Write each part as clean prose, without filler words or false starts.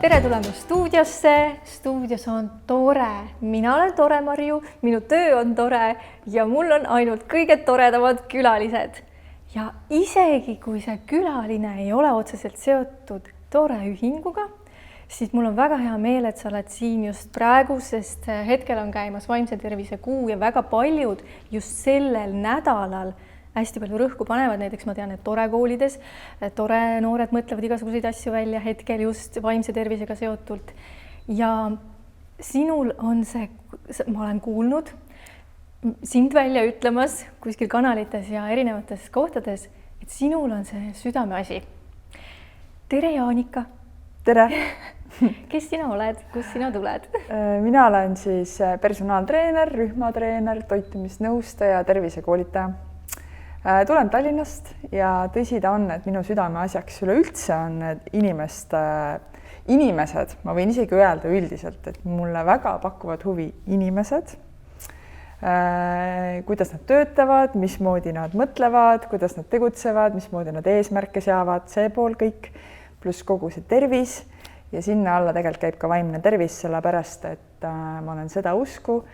Tere tulemast stuudiosse. Stuudios on tore. Mina olen tore, Marju. Minu töö on tore ja mul on ainult kõige toredamad külalised. Ja isegi kui see külaline ei ole otseselt seotud tore ühinguga, siis mul on väga hea meel, et sa oled siin just praegu, sest hetkel on käimas vaimse tervise kuu ja väga paljud just sellel nädalal hästi palju rõhku panevad, näiteks ma tean, et tore koolides, tore noored mõtlevad igasuguseid asju välja hetkel just vaimse tervisega seotult. Ja sinul on see, ma olen kuulnud sind välja ütlemas kuskil kanalites ja erinevates kohtades, et sinul on see südameasi. Tere, Jaanika! Tere! Kes sina oled? Kust sina tuled? Mina olen siis personaaltreener, rühmatreener, toitumisnõustaja, tervisekoolitaja. Tulen Tallinnast ja tõsi ta on, et minu südameasjaks üleüldse on inimesed, ma võin isegi öelda üldiselt, et mulle väga pakuvad huvi inimesed, kuidas nad töötavad, mismoodi nad mõtlevad, kuidas nad tegutsevad, mismoodi nad eesmärke seavad, see pool kõik, pluss kogu see tervis ja sinna alla tegelikult käib ka vaimne tervis, sellepärast, et ma olen seda usku,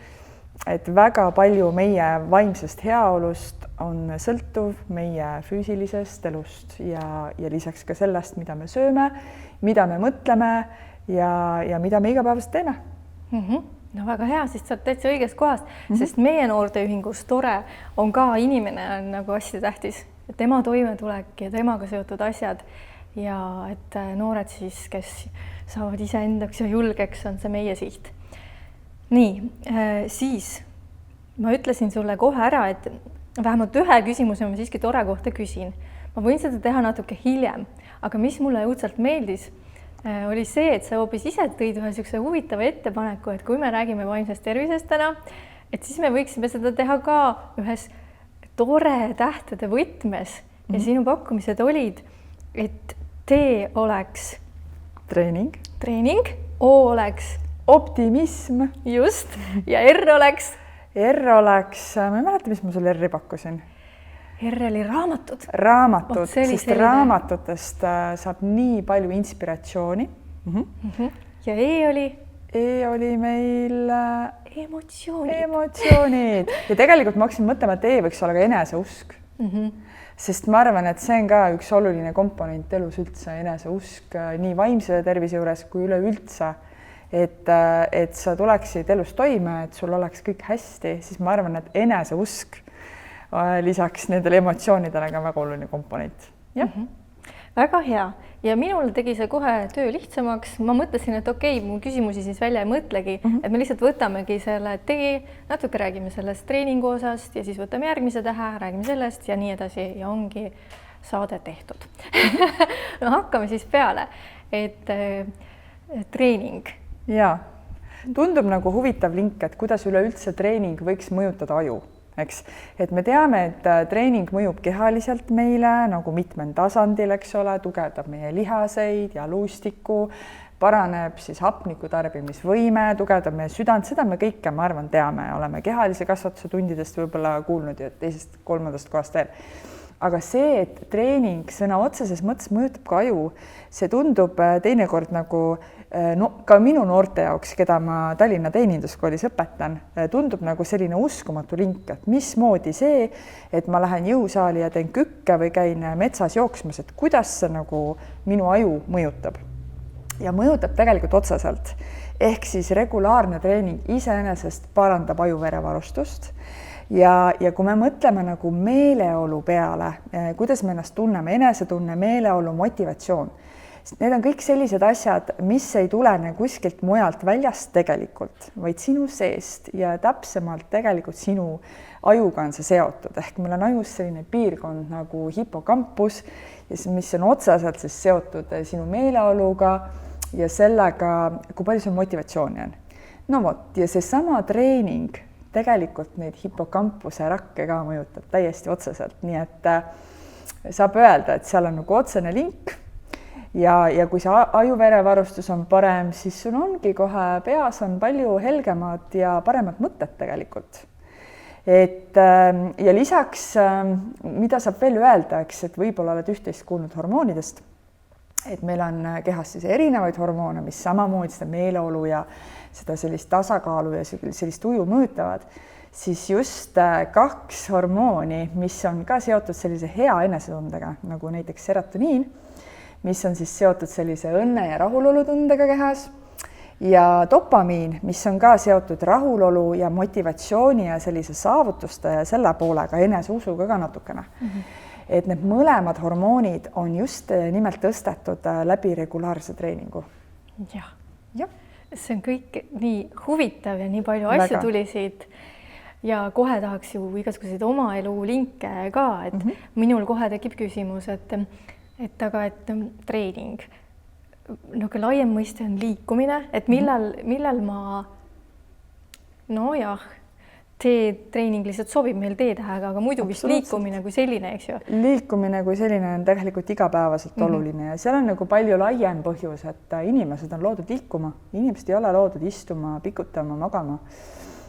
et väga palju meie vaimsest heaolust on sõltuv meie füüsilisest elust ja lisaks ka sellest, mida me sööme, mida me mõtleme ja mida me igapäevast teeme. No väga hea, siis sa oled täitsa õigest kohast, sest meie noorteühingus tore on ka inimene on nagu hästi tähtis. Tema toimetulek ja temaga seotud asjad ja et noored siis, kes saavad iseendaks ja julgeks, on see meie siht. Nii, siis ma ütlesin sulle kohe ära, et vähemalt ühe küsimuse ma siiski tore kohta küsin. Ma võin seda teha natuke hiljem, aga mis mulle õudselt meeldis, oli see, et sa hoopis ise tõid ühe sellise huvitava ettepaneku, et kui me räägime vaimsest tervisest täna, et siis me võiksime seda teha ka ühes tore tähtede võtmes ja sinu pakkumised olid, et T oleks treening, O oleks optimism, just, ja R oleks, ma ei mäleta, mis ma sulle R-i pakkusin. R oli raamatud. Sest raamatutest saab nii palju inspiratsiooni. Ja E oli meil emotsioonid. Ja tegelikult ma hakkasin mõtlema, et E võiks olla ka eneseusk. Sest ma arvan, et see on ka üks oluline komponent elus üldse, eneseusk nii vaimse tervise juures kui üleüldse. Et sa tuleksid elus toime, et sul oleks kõik hästi, siis ma arvan, et eneseusk lisaks nendele emotsioonidele ka väga oluline komponent. Väga hea. Ja minul tegi see kohe töö lihtsamaks. Ma mõtlesin, et okei, mu küsimusi siis välja ei mõtlegi, et me lihtsalt võtamegi selle tee, natuke räägime sellest treeningu osast ja siis võtame järgmise tähe, räägime sellest ja nii edasi ja ongi saade tehtud. No hakkame siis peale, et treening. Jaa, tundub nagu huvitav link, et kuidas üleüldse treening võiks mõjutada aju, eks? Et me teame, et treening mõjub kehaliselt meile nagu mitmel tasandil, eks ole, tugevdab meie lihaseid ja luustikku, paraneb siis hapniku tarbimisvõime, tugevdab meie südant, seda me kõike, ma arvan, teame, oleme kehalise kasvatuse tundidest võib-olla kuulnud ja teisest, kolmandast kohast veel. Aga see, et treening sõna otseses mõttes mõjutab ka aju, see tundub teinekord nagu ka minu noorte jaoks, keda ma Tallinna teeninduskoolis õpetan, tundub nagu selline uskumatu link, et mismoodi see, et ma lähen jõusaali ja teen kükke või käin metsas jooksmas, et kuidas see nagu minu aju mõjutab. Ja mõjutab tegelikult otseselt. Ehk siis regulaarne treening iseenesest parandab ajuverevarustust. Ja kui me mõtleme nagu meeleolu peale, kuidas me ennast tunneme, enesetunne, meeleolu, motivatsioon, need on kõik sellised asjad, mis ei tulene kuskilt mujalt väljast tegelikult, vaid sinu seest ja täpsemalt tegelikult sinu ajuga on see seotud. Ehk meil on ajus selline piirkond nagu hipokampus, mis on otseselt siis seotud sinu meeleoluga ja sellega, kui palju sul motivatsiooni on. No vot, ja see sama treening tegelikult neid hipokampuse rakke ka mõjutab täiesti otseselt. Nii et saab öelda, et seal on nagu otsene link ja kui see ajuverevarustus on parem, siis sul ongi kohe peas on palju helgemad ja paremad mõtted tegelikult. Ja lisaks, mida saab veel öelda, eks, et võib-olla oled üht-teist kuulnud hormoonidest, et meil on kehas siis erinevaid hormoone, mis samamoodi seda meeleolu ja seda sellist tasakaalu ja sellist tuju mõjutavad, siis just 2 hormooni, mis on ka seotud sellise hea enesetundega, nagu näiteks serotoniin, mis on siis seotud sellise õnne ja rahulolutundega kehas, ja dopamiin, mis on ka seotud rahulolu ja motivatsiooni ja sellise saavutuste ja selle poolega, eneseusuga ka natukene. Et need mõlemad hormoonid on just nimelt tõstetud läbi regulaarse treeningu. Jah. See on kõik nii huvitav ja nii palju asju tuli siit ja kohe tahaks ju igasuguseid oma elu linke ka, et minul kohe tekib küsimus, et treening, nagu laiem mõiste on liikumine, et millal ma, treening lihtsalt sobib meil teetähega, aga muidu vist liikumine kui selline, eks ju? Liikumine kui selline on tegelikult igapäevaselt oluline ja seal on nagu palju laiem põhjus, et inimesed on loodud liikuma, inimesed ei ole loodud istuma, pikutama, magama,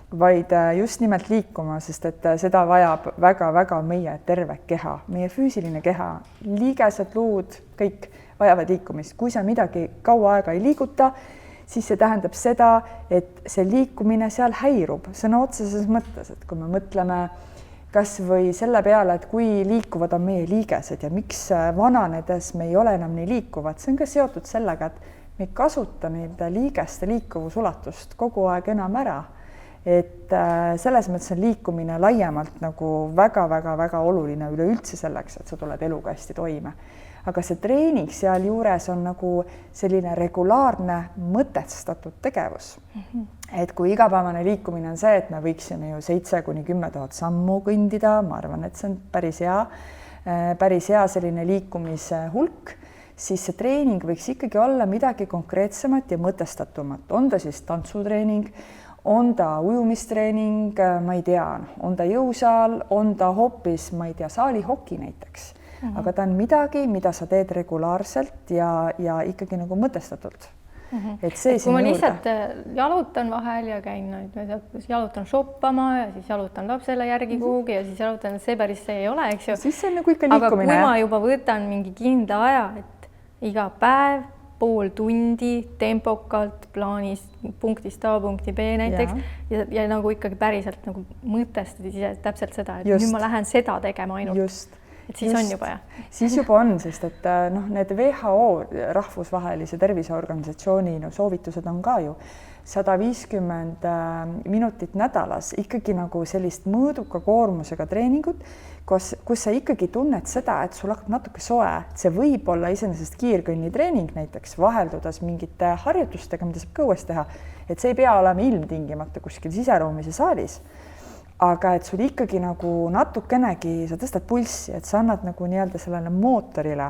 vaid just nimelt liikuma, sest et seda vajab väga-väga meie terve keha, meie füüsiline keha, liigesed, luud, kõik vajavad liikumist. Kui sa midagi kaua aega ei liiguta, siis see tähendab seda, et see liikumine seal häirub sõna otseses mõttes, et kui me mõtleme kas või selle peale, et kui liikuvad on meie liigesed ja miks vananedes me ei ole enam nii liikuvad, see on ka seotud sellega, et me ei kasuta neid liigeste liikuvusulatust kogu aeg enam ära. Et selles mõttes on liikumine laiemalt nagu väga-väga-väga oluline üleüldse selleks, et sa tuled eluga hästi toime. Aga see treening seal juures on nagu selline regulaarne mõtestatud tegevus. Et kui igapäevane liikumine on see, et me võiksime ju 7-10 000 sammu kõndida, ma arvan, et see on päris hea selline liikumise hulk, siis see treening võiks ikkagi olla midagi konkreetsemat ja mõtestatumat. On ta siis tantsutreening, on ta ujumistreening, ma ei tea, on ta jõusaal, on ta hoopis, ma ei tea, saalihoki näiteks. Aga ta on midagi, mida sa teed regulaarselt ja ikkagi nagu mõtestatult. Et see kui ma lihtsalt jalutan vahel ja käin, jalutan shoppama ja siis jalutan lapsele järgi kuhugi ja siis jalutan, et see päris see ei ole, eks ju. Siis see on nagu ikka liikumine. Aga kui ma juba võtan mingi kindla aja, et iga päev pool tundi tempokalt plaanis punktist A punkti B näiteks ja nagu ikkagi päriselt nagu mõtestad ise täpselt seda, et nüüd ma lähen seda tegema ainult. Just. Et siis on juba, Siis juba on, sest et need WHO rahvusvahelise terviseorganisatsiooni soovitused on ka ju 150 minutit nädalas ikkagi nagu sellist mõõduka koormusega treeningut, kus sa ikkagi tunned seda, et sul hakkab natuke soe. See võib olla iseenesest kiirkõnnitreening näiteks, vaheldudas mingite harjutustega, mida saab kõues teha, et see ei pea olema ilmtingimata kuskil siseruumis ja saalis. Aga et sul ikkagi nagu natukenegi, sa tõstad pulssi, et sa annad nagu nii-öelda sellele mootorile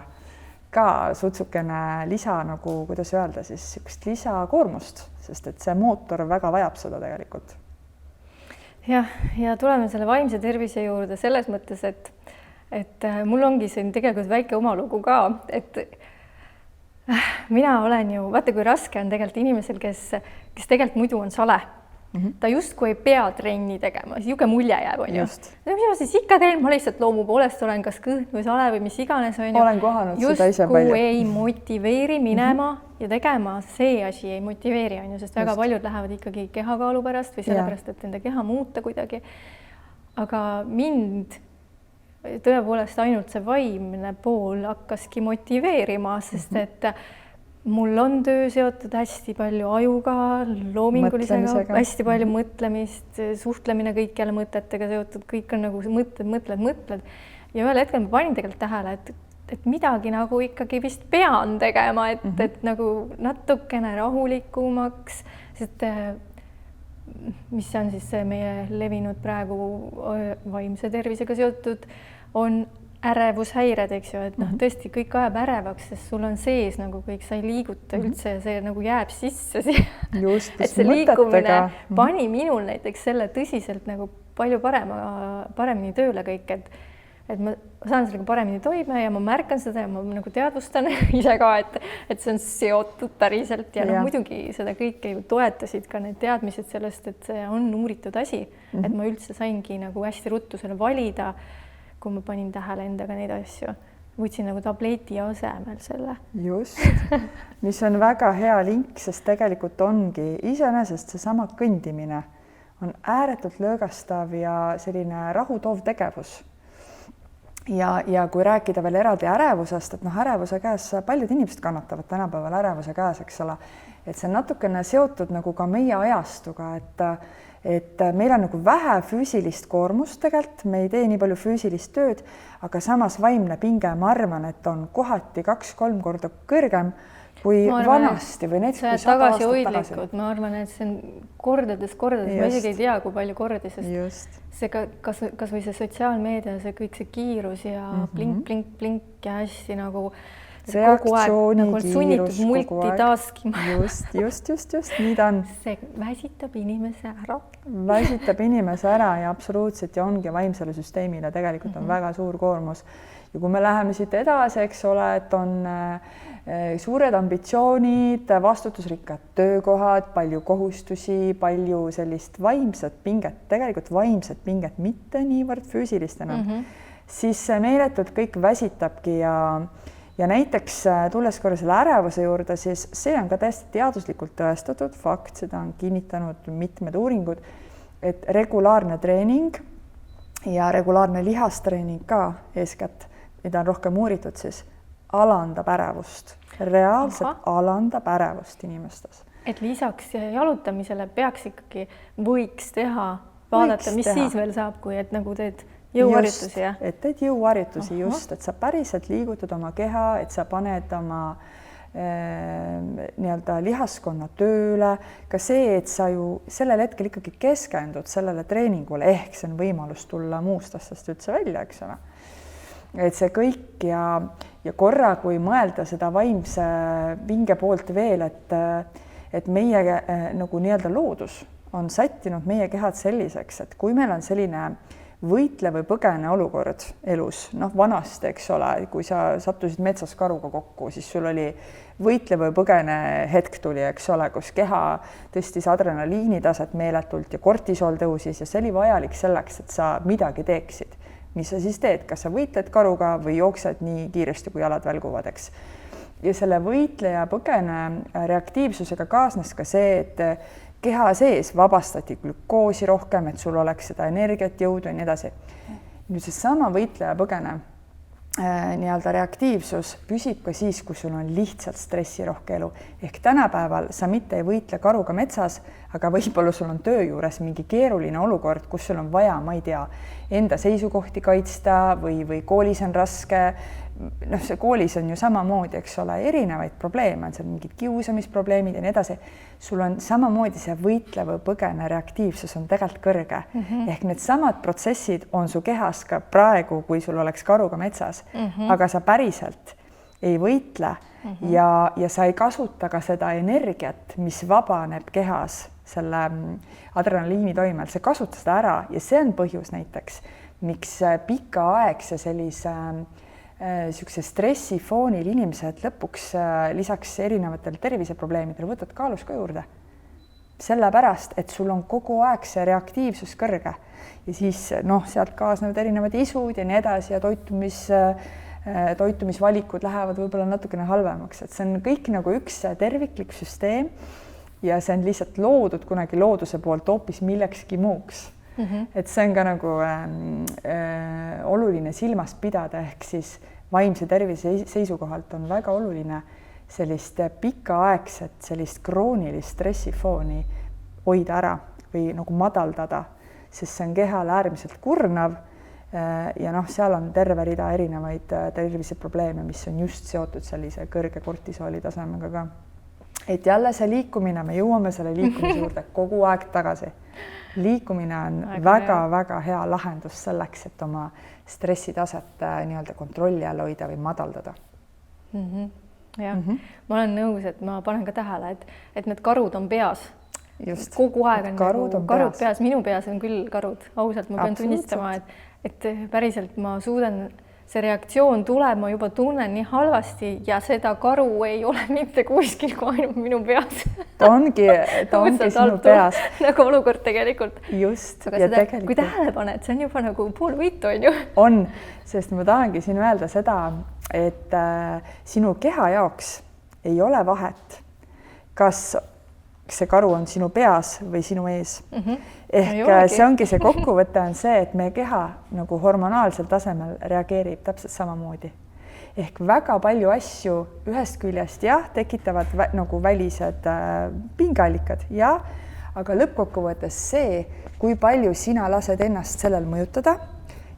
ka sutsukene lisa nagu, kuidas öelda siis, sükest lisakoormust, sest et see mootor väga vajab seda tegelikult. Ja tuleme selle vaimse tervise juurde selles mõttes, et mul ongi siin tegelikult väike oma lugu ka, et mina olen ju, vaata kui raske on tegelikult inimesel, kes tegelikult muidu on sale. Ta justkui ei pea trenni tegema, siuke mulje jääb, on ju. Mis ma siis ikka teen, ma lihtsalt loomu poolest olen kas kõhn või sale või mis iganes, on ju. Olen kohanud seda ise palju. Justkui ei motiveeri minema ja tegema, see asi ei motiveeri, on ju, sest väga paljud lähevad ikkagi kehakaalu pärast või sellepärast, et enda keha muuta kuidagi. Aga mind tõepoolest ainult see vaimne pool hakkaski motiveerima, sest et mul on töö seotud hästi palju ajuga, loomingulisega, hästi palju mõtlemist, suhtlemine kõik jälle mõtetega seotud, kõik on nagu mõtled. Ja ühel hetkel ma panin tegelikult tähele, et midagi nagu ikkagi vist pean tegema, et nagu natukene rahulikumaks, sest mis on siis meie levinud praegu vaimse tervisega seotud, on ärevushäired, eks ju, et tõesti kõik ajab ärevaks, sest sul on sees nagu kõik, sa ei liiguta üldse ja see nagu jääb sisse siia. Et see liikumine pani minul näiteks selle tõsiselt nagu palju paremini tööle kõik, et ma saan sellega paremini toime ja ma märkan seda ja ma nagu teadvustan ise ka, et see on seotud päriselt ja muidugi seda kõike ju toetasid ka need teadmised sellest, et see on uuritud asi, et ma üldse saingi nagu hästi ruttu selle valida, kui ma panin tähele endaga neid asju. võtsin nagu tableti asemel selle. Just, mis on väga hea link, sest tegelikult ongi iseenesest seesama kõndimine on ääretult lõõgastav ja selline rahutoov tegevus. Ja kui rääkida veel eraldi ärevusest, et ärevuse käes paljud inimesed kannatavad tänapäeval ärevuse käes, eks ole, et see on natukene seotud nagu ka meie ajastuga, et meil on nagu vähe füüsilist koormust tegelikult, me ei tee nii palju füüsilist tööd, aga samas vaimne pinge, ma arvan, et on kohati 2-3 korda kõrgem kui vanasti või näiteks kui 100 aastat tagasi. Ma arvan, et see on kordades, ma isegi ei tea, kui palju kordi, sest see kas või see sotsiaalmeedia, see kõik see kiirus ja plink ja hästi nagu reaktsiooni nagu sunnitud multitaskima. Just, nii ta on. See väsitab inimese ära. Väsitab inimese ära ja absoluutselt ja ongi vaimsele süsteemile tegelikult on väga suur koormus. Ja kui me läheme siit edasi, eks ole, et on suured ambitsioonid, vastutusrikkad töökohad, palju kohustusi, palju sellist vaimset pinget, tegelikult vaimset pinget, mitte niivõrd füüsilist enam, siis meeletult kõik väsitabki ja näiteks tulles korra selle ärevuse juurde, siis see on ka täiesti teaduslikult tõestatud fakt, seda on kinnitanud mitmed uuringud, et regulaarne treening ja regulaarne lihastreening ka eeskätt, mida on rohkem uuritud, siis alandab ärevust, reaalselt alandab ärevust inimestes. Et lisaks jalutamisele võiks teha, vaadata, mis siis veel saab, kui et nagu teed jõuharjutusi. Et teed jõuharjutusi just, et sa päriselt liigutad oma keha, et sa paned oma nii-öelda lihaskonna tööle, ka see, et sa ju sellel hetkel ikkagi keskendud sellele treeningule, ehk see on võimalus tulla muust asjast üldse välja, eks ole. Et see kõik ja korra, kui mõelda seda vaimse pinge poolt veel, et meie nagu nii-öelda loodus on sättinud meie kehad selliseks, et kui meil on selline võitle või põgene olukord elus, vanasti, eks ole, kui sa sattusid metsas karuga kokku, siis sul oli võitle või põgene hetk tuli, eks ole, kus keha tõstis adrenaliini taset meeletult ja kortisool tõusis ja see oli vajalik selleks, et sa midagi teeksid. Mis sa siis teed, kas sa võitled karuga või jooksed nii kiiresti, kui jalad välguvad, eks. Ja selle võitleja põgene reaktiivsusega kaasnes ka see, et keha sees vabastati glükoosi rohkem, et sul oleks seda energiat, jõudu ja nii edasi. Nüüd see sama võitleja põgene nii-öelda reaktiivsus püsib ka siis, kui sul on lihtsalt stressirohke elu. Ehk tänapäeval sa mitte ei võitle karuga metsas, aga võib-olla sul on töö juures mingi keeruline olukord, kus sul on vaja, ma ei tea, enda seisukohti kaitsta või koolis on raske. See koolis on ju samamoodi, eks ole, erinevaid probleeme, on seal mingid kiusamisprobleemid ja nii edasi. Sul on samamoodi see võitle või põgene reaktiivsus on tegelikult kõrge. Ehk need samad protsessid on su kehas ka praegu, kui sul oleks karuga metsas, aga sa päriselt ei võitle ja sa ei kasuta ka seda energiat, mis vabaneb kehas selle adrenaliini toimel, sa kasuta seda ära ja see on põhjus näiteks, miks pikaaegse sellise niisuguse stressifoonil inimesed lõpuks lisaks erinevatel terviseprobleemidel võtad kaalus ka juurde. Sellepärast, et sul on kogu aeg see reaktiivsus kõrge ja siis sealt kaasnevad erinevad isud ja nii edasi ja toitumisvalikud lähevad võib-olla natukene halvemaks, et see on kõik nagu üks terviklik süsteem ja see on lihtsalt loodud kunagi looduse poolt hoopis millekski muuks. Et see on ka nagu oluline silmas pidada, ehk siis vaimse tervise seisukohalt on väga oluline sellist pikaaegset, sellist kroonilist stressifooni hoida ära või nagu madaldada, sest see on kehale äärmiselt kurnav ja seal on terve rida erinevaid terviseprobleeme, mis on just seotud sellise kõrge kortisooli tasemega ka. Et jälle see liikumine, me jõuame selle liikumise juurde kogu aeg tagasi. Liikumine on väga-väga hea lahendus selleks, et oma stressitaset nii-öelda kontrolli all hoida või madaldada. Ma olen nõus, et ma panen ka tähele, et need karud on peas. Just. Kogu aeg on karud peas. Minu peas on küll karud. Ausalt, ma pean tunnistama, et päriselt ma suudan see reaktsioon tuleb, ma juba tunnen nii halvasti ja seda karu ei ole mitte kuskil kui ainult minu peas. Ta ongi sinu peas. Nagu olukord tegelikult. Just. Aga seda, kui tähele paned, see on juba nagu pool võitu, on ju? On, sest ma tahangi siin öelda seda, et sinu keha jaoks ei ole vahet, kas see karu on sinu peas või sinu ees. Ehk see ongi see kokkuvõte on see, et meie keha nagu hormonaalsel tasemel reageerib täpselt samamoodi. Ehk väga palju asju ühest küljest tekitavad nagu välised pingeallikad aga lõppkokkuvõttes see, kui palju sina lased ennast sellel mõjutada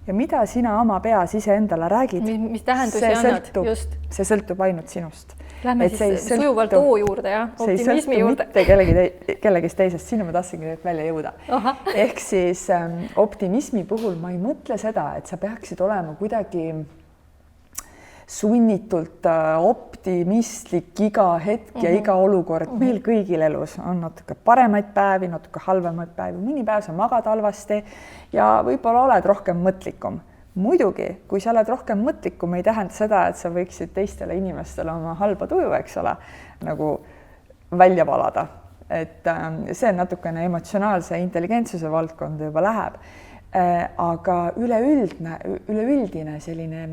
ja mida sina oma peas iseendale räägid, mis tähendusi annad, see sõltub ainult sinust. Lähme siis sujuvalt oo juurde, optimismi juurde. See ei sõltu kellegist teisest, sinna ma tahtsingi välja jõuda. Ehk siis optimismi puhul ma ei mõtle seda, et sa peaksid olema kuidagi sunnitult optimistlik iga hetk ja iga olukord. Meil kõigil elus on natuke paremaid päevi, natuke halvemaid päevi. Mõni päev sa magad halvasti ja võib-olla oled rohkem mõtlikum. Muidugi, kui sa oled rohkem mõtlikum, ei tähenda seda, et sa võiksid teistele inimestele oma halba tuju, eks ole, nagu välja valada. Et see natukene emotsionaalse intelligentsuse valdkonda juba läheb. Aga üleüldine selline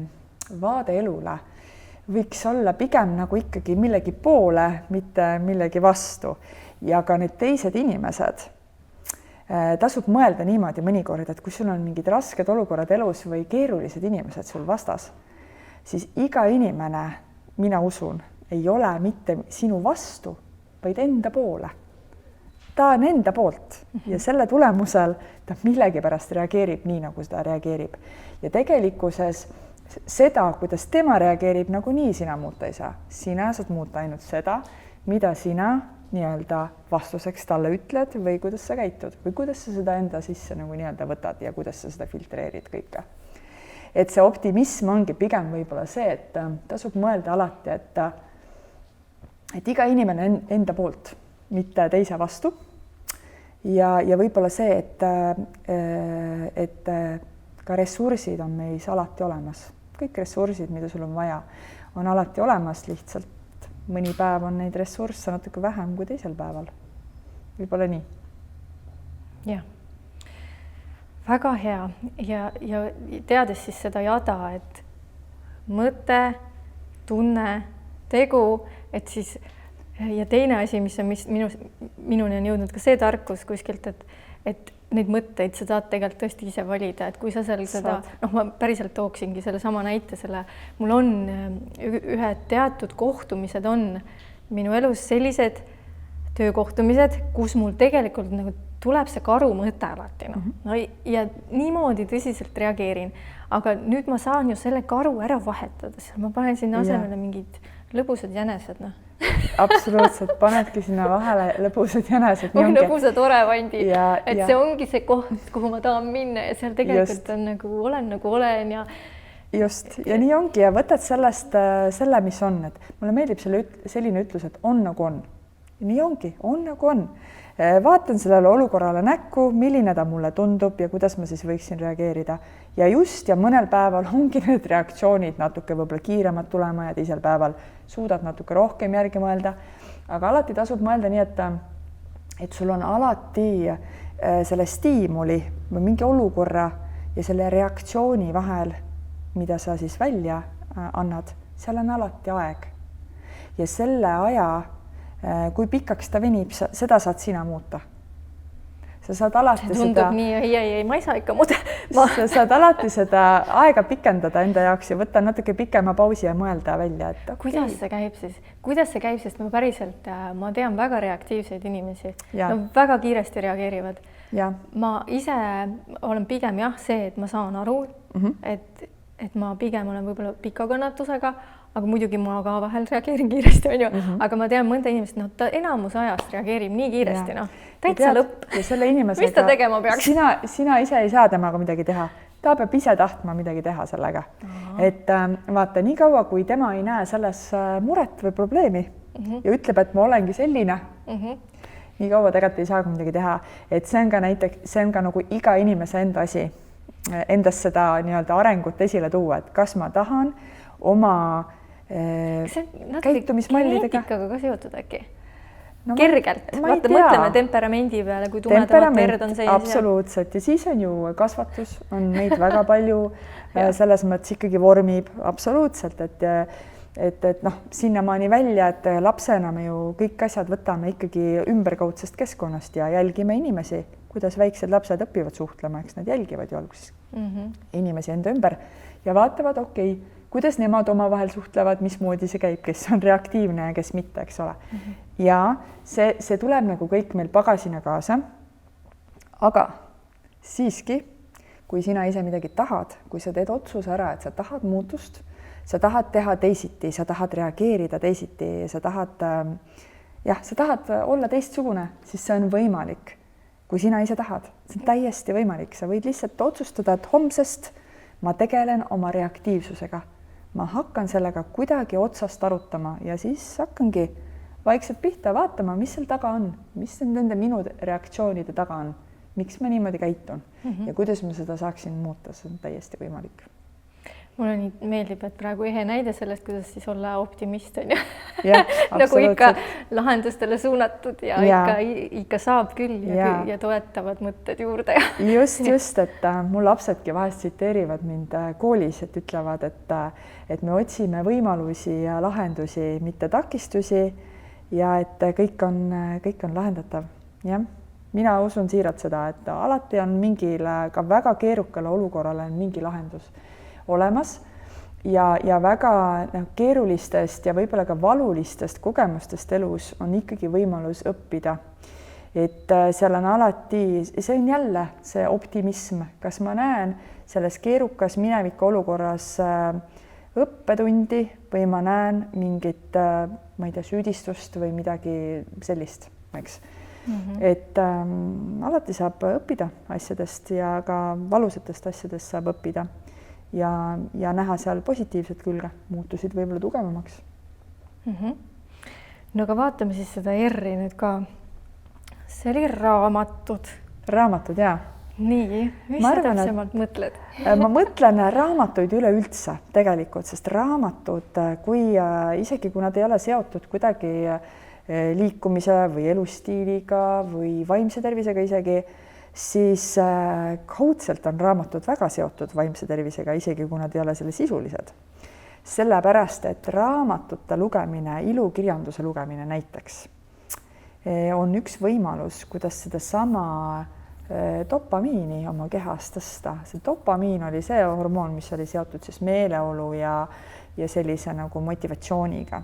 vaade elule võiks olla pigem nagu ikkagi millegi poole, mitte millegi vastu. Ja ka need teised inimesed tasub mõelda niimoodi mõnikord, et kui sul on mingid rasked olukorrad elus või keerulised inimesed sul vastas, siis iga inimene, mina usun, ei ole mitte sinu vastu, vaid enda poole. Ta on enda poolt ja selle tulemusel ta millegipärast reageerib nii, nagu seda reageerib. Ja tegelikkuses seda, kuidas tema reageerib, nagu nii sina muuta ei saa. Sina saad muuta ainult seda, mida sina nii-öelda vastuseks talle ütled või kuidas sa käitud või kuidas sa seda enda sisse nagu nii-öelda võtad ja kuidas sa seda filtreerid kõike. Et see optimism ongi pigem võib-olla see, et tasub mõelda alati, et iga inimene on enda poolt, mitte teise vastu. Ja võib-olla see, et ka ressursid on meis alati olemas. Kõik ressursid, mida sul on vaja, on alati olemas, lihtsalt mõni päev on neid ressursse natuke vähem kui teisel päeval. Võib-olla nii. Jah, väga hea ja teades siis seda jada, et mõte, tunne, tegu, et siis ja teine asi, mis on minuni on jõudnud ka see tarkus kuskilt, et neid mõtteid sa saad tegelikult tõesti ise valida, et kui sa seal seda, ma päriselt tooksingi selle sama näite, mul on ühed teatud kohtumised on minu elus sellised töökohtumised, kus mul tegelikult nagu tuleb see karu mõte alati. Ja niimoodi tõsiselt reageerin, aga nüüd ma saan ju selle karu ära vahetada, ma panen sinna asemele mingid lõbusad jänesed. Absoluutselt, panedki sinna vahele lõbusad jänesed. Või lõbusa torevandi, et see ongi see koht, kuhu ma tahan minna ja seal tegelikult on nagu olen ja just, ja nii ongi ja võtad sellest selle, mis on, et mulle meeldib selline ütlus, et on nagu on. Nii ongi, on nagu on. Vaatan sellele olukorrale näkku, milline ta mulle tundub ja kuidas ma siis võiksin reageerida. Ja just ja mõnel päeval ongi need reaktsioonid natuke võib-olla kiiremad tulema ja teisel päeval suudad natuke rohkem järgi mõelda. Aga alati tasub mõelda nii, et sul on alati selle stiimuli või mingi olukorra ja selle reaktsiooni vahel, mida sa siis välja annad, seal on alati aeg. Ja selle aja kui pikaks ta venib, seda saad sina muuta. Sa saad alati see tundub nii, ei, ma ei saa ikka muuta. Sa saad alati seda aega pikendada enda jaoks ja võtta natuke pikema pausi ja mõelda välja, et okay. Kuidas see käib, sest ma päriselt, ma tean väga reaktiivseid inimesi. No väga kiiresti reageerivad. Ja. Ma ise olen pigem see, et ma saan aru, et ma pigem olen võib-olla pika kannatusega, aga muidugi ma ka vahel reageerin kiiresti, on ju. Aga ma tean mõnda inimest, ta enamus ajast reageerib nii kiiresti, täitsa lõpp. Ja selle inimesega, mis ta tegema peaks? Sina ise ei saa temaga midagi teha. Ta peab ise tahtma midagi teha sellega. Et vaata, nii kaua, kui tema ei näe selles muret või probleemi ja ütleb, et ma olengi selline, nii kaua tegelikult ei saa midagi teha. Et see on ka nagu iga inimese enda asi, endas seda nii-öelda arengut esile tuua, et kas ma tahan oma käitumismallidega. Geneetikaga ka seotud äkki? kergelt, vaata, mõtleme temperamendi peale, kui tumedamat verd on sees. Absoluutselt ja siis on ju kasvatus, on meid väga palju selles mõttes ikkagi vormib absoluutselt, et noh, sinnamaani välja, et lapsena me ju kõik asjad võtame ikkagi ümberkaudsest keskkonnast ja jälgime inimesi, kuidas väiksed lapsed õpivad suhtlema, eks nad jälgivad ju alguses inimesi enda ümber ja vaatavad, kuidas nemad omavahel suhtlevad, mismoodi see käib, kes on reaktiivne ja kes mitte, eks ole. Ja see tuleb nagu kõik meil pagasina kaasa. Aga siiski, kui sina ise midagi tahad, kui sa teed otsuse ära, et sa tahad muutust, sa tahad teha teisiti, sa tahad reageerida teisiti, sa tahad olla teistsugune, siis see on võimalik. Kui sina ise tahad, see on täiesti võimalik. Sa võid lihtsalt otsustada, et homsest ma tegelen oma reaktiivsusega. Ma hakkan sellega kuidagi otsast arutama ja siis hakkangi vaikselt pihta vaatama, mis seal taga on, mis nende minu reaktsioonide taga on, miks ma niimoodi käitun ja kuidas ma seda saaksin muuta, see on täiesti võimalik. Mulle nii meeldib, et praegu ehe näide sellest, kuidas siis olla optimist on ju. Nagu ikka lahendustele suunatud ja ikka saab küll ja toetavad mõtted juurde. Just, et mul lapsedki vahest tsiteerivad mind koolis, et ütlevad, et me otsime võimalusi ja lahendusi, mitte takistusi ja et kõik on lahendatav. Ja mina usun siiralt seda, et alati on mingile ka väga keerukale olukorrale mingi lahendus olemas ja väga keerulistest ja võib-olla ka valulistest kogemustest elus on ikkagi võimalus õppida. Et seal on alati, see on jälle see optimism, kas ma näen selles keerukas mineviku olukorras õppetundi või ma näen mingit, ma ei tea, süüdistust või midagi sellist, eks. Et alati saab õppida asjadest ja ka valusatest asjadest saab õppida. Ja näha seal positiivset külge, muutusid võib-olla tugevamaks. No aga vaatame siis seda R-i nüüd ka. See oli raamatud. Raamatud, jaa. Nii, mis sa täpsemalt mõtled? Ma mõtlen raamatuid üleüldse tegelikult, sest raamatud, isegi kui nad ei ole seotud kuidagi liikumise või elustiiliga või vaimse tervisega isegi, siis kaudselt on raamatud väga seotud vaimse tervisega, isegi kui nad ei ole selle sisulised. Sellepärast, et raamatute lugemine, ilukirjanduse lugemine näiteks on üks võimalus, kuidas seda sama dopamiini oma kehas tõsta. See dopamiin oli see hormoon, mis oli seotud siis meeleolu ja sellise nagu motivatsiooniga.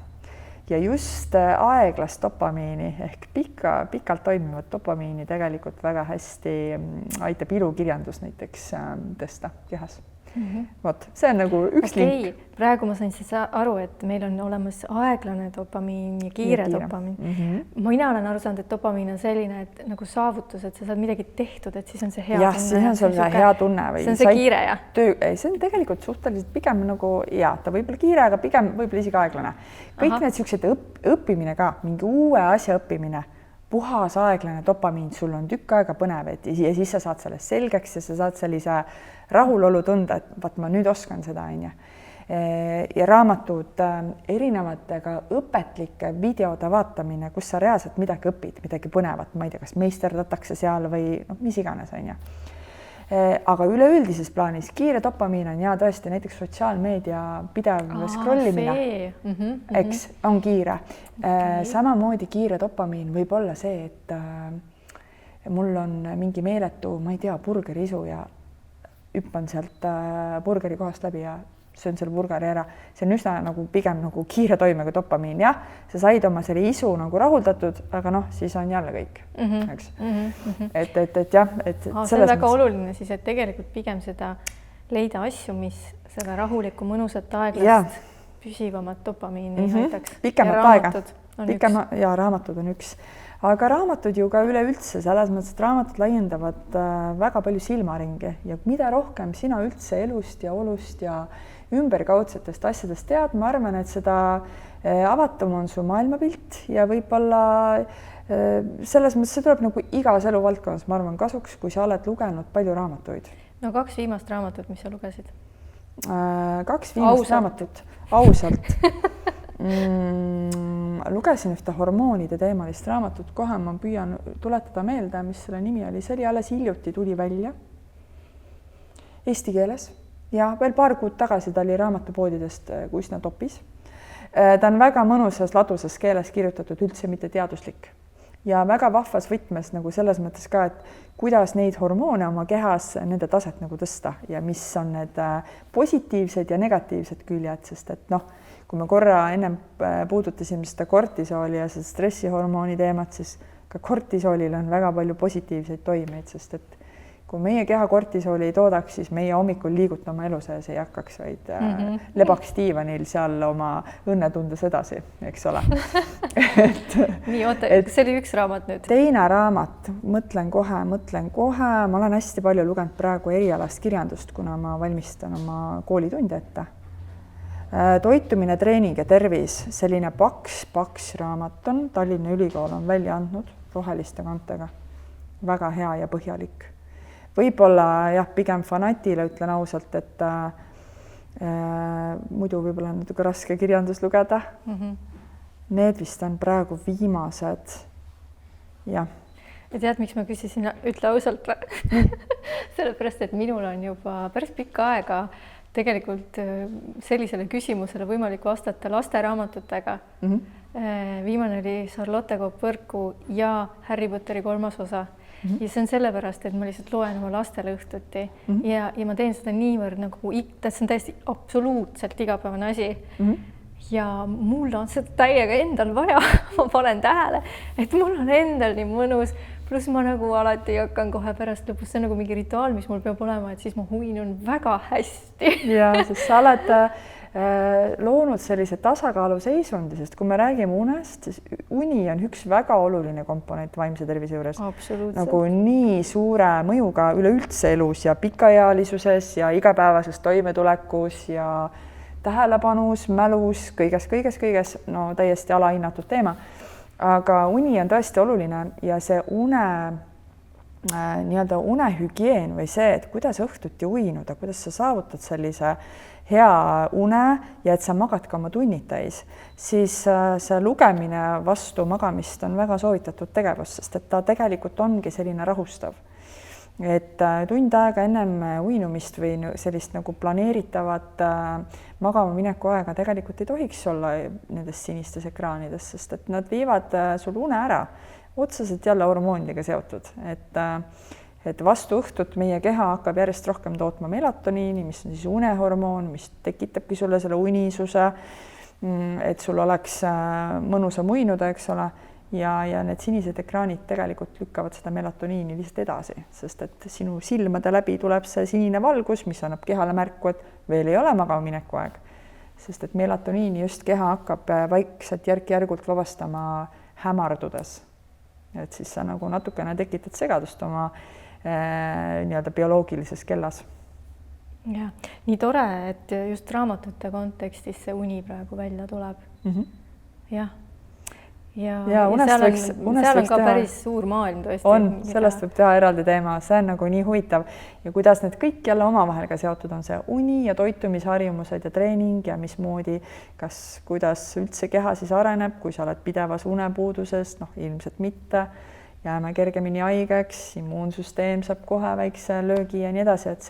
Ja just aeglast dopamiini ehk pikalt toimivat dopamiini tegelikult väga hästi aitab ilukirjandus näiteks tõsta kehas. Vot, see on nagu üks link. Praegu ma sain siis aru, et meil on olemas aeglane dopamiin ja kiire dopamiin. Mina olen aru saanud, et dopamiin on selline, et nagu saavutus, et sa saad midagi tehtud, et siis on see hea tunne. Jah, siis on sul hea tunne. See on see kiire, jah? See on tegelikult suhteliselt pigem nagu, ta võib-olla kiire, aga pigem võib-olla isegi aeglane. Kõik need sellised õppimine ka, mingi uue asja õppimine, puhas aeglane dopamiin, sul on tükk aega põnev ja siis sa saad sellest selgeks ja sa saad sellise rahulolu tunda, et vaat ma nüüd oskan seda, on ju. Ja raamatud erinevate ka õpetlike videode vaatamine, kus sa reaalselt midagi õpid, midagi põnevat, ma ei tea, kas meisterdatakse seal või mis iganes, on ju. Aga üleüldises plaanis kiire dopamiin on ja tõesti näiteks sotsiaalmeedia pidev scrollimine, eks, on kiire. Samamoodi kiire dopamiin võib olla see, et mul on mingi meeletu, ma ei tea, burgeriisu ja hüppan sealt burgeri kohast läbi ja söön selle burgeri ära. See on üsna nagu pigem nagu kiire toimega dopamiin, jah, sa said oma selle isu nagu rahuldatud, aga siis on jälle kõik, eks. Et jah, et see on väga oluline siis, et tegelikult pigem seda leida asju, mis seda rahulikku mõnusat aeglast püsivamat dopamiini aitaks. Pikemat aega. Ja raamatud on üks. Aga raamatud ju ka üleüldse, selles mõttes, et raamatud laiendavad väga palju silmaringi ja mida rohkem sina üldse elust ja olust ja ümberkaudsetest asjadest tead, ma arvan, et seda avatum on su maailmapilt ja võib-olla selles mõttes see tuleb nagu igas eluvaldkonnas, ma arvan, kasuks, kui sa oled lugenud palju raamatuid. No 2 viimast raamatut, mis sa lugesid? 2 viimast raamatut, ausalt. Lugesin ühte hormoonide teemalist raamatut, kohe ma püüan tuletada meelde, mis selle nimi oli, see oli alles hiljuti tuli välja eesti keeles ja veel paar kuud tagasi ta oli raamatupoodidest üsna topis. Ta on väga mõnusas ladusas keeles kirjutatud, üldse mitte teaduslik ja väga vahvas võtmes nagu selles mõttes ka, et kuidas neid hormoone oma kehas, nende taset nagu tõsta ja mis on need positiivsed ja negatiivsed küljed, sest et noh, kui me korra ennem puudutasime seda kortisooli ja seda stressihormooni teemat, siis ka kortisoolil on väga palju positiivseid toimeid, sest et kui meie keha kortisooli ei toodaks, siis meie hommikul liigutama elu sees ei hakkaks, vaid lebaks diivanil seal oma õnnetundes edasi, eks ole. Nii, oota, see oli üks raamat nüüd? Teine raamat, mõtlen kohe, ma olen hästi palju lugenud praegu erialast kirjandust, kuna ma valmistan oma koolitunde ette. Toitumine, treening ja tervis, selline paks raamat on, Tallinna Ülikool on välja andnud roheliste kantega. Väga hea ja põhjalik. Võib-olla jah, pigem fanatile ütlen ausalt, et muidu võib-olla on natuke raske kirjandus lugeda. Need vist on praegu viimased. Jah. Ja tead, miks ma küsisin, ütle ausalt sellepärast, et minul on juba päris pikka aega tegelikult sellisele küsimusele võimalik vastata lasteraamatutega. Viimane oli Charlotte Kopp-Võrku ja Harry Potteri 3. osa. Ja see on sellepärast, et ma lihtsalt loen oma lastele õhtuti ja ma teen seda niivõrd nagu, see on täiesti absoluutselt igapäevane asi. Ja mul on seda täiega endal vaja, ma panen tähele, et mul on endal nii mõnus, pluss ma nagu alati hakkan kohe pärast lõpus, see on nagu mingi rituaal, mis mul peab olema, et siis ma huinun väga hästi. Ja, sest sa oled loonud sellise tasakaalu seisundi, sest kui me räägime unest, siis uni on üks väga oluline komponent vaimse tervise juures. Nagu nii suure mõjuga üleüldse elus ja pikaealisuses ja igapäevases toimetulekus ja tähelepanus, mälus, kõiges, no täiesti alahinnatud teema. Aga uni on tõesti oluline ja see nii-öelda unehügieen või see, et kuidas õhtuti uinuda, kuidas sa saavutad sellise hea une ja et sa magad ka oma tunnid täis, siis see lugemine vastu magamist on väga soovitatud tegevus, sest et ta tegelikult ongi selline rahustav. Et tund aega ennem uinumist või sellist nagu planeeritavat magama mineku aega tegelikult ei tohiks olla nendest sinistes ekraanides, sest et nad viivad sul une ära, otseselt jälle hormoonidega seotud, et vastu õhtut meie keha hakkab järjest rohkem tootma melatoniini, mis on siis unehormoon, mis tekitabki sulle selle unisuse, et sul oleks mõnusam uinuda, eks ole, ja need sinised ekraanid tegelikult lükkavad seda melatoniini lihtsalt edasi, sest et sinu silmade läbi tuleb see sinine valgus, mis annab kehale märku, et veel ei ole magama mineku aeg, sest et melatoniini just keha hakkab vaikselt järk-järgult vabastama hämardudes. Et siis sa nagu natukene tekitad segadust oma nii-öelda bioloogilises kellas. Ja, nii tore, et just raamatute kontekstis see uni praegu välja tuleb. Jah. Ja seal on ka päris suur maailm tõesti. On, sellest võib teha eraldi teema, see on nagu nii huvitav ja kuidas need kõik jälle omavahel ka seotud on see uni ja toitumisharjumused ja treening ja mismoodi, kuidas üldse keha siis areneb, kui sa oled pidevas unepuuduses, noh ilmselt mitte, jääme kergemini haigeks, immuunsüsteem saab kohe väikse löögi ja nii edasi, et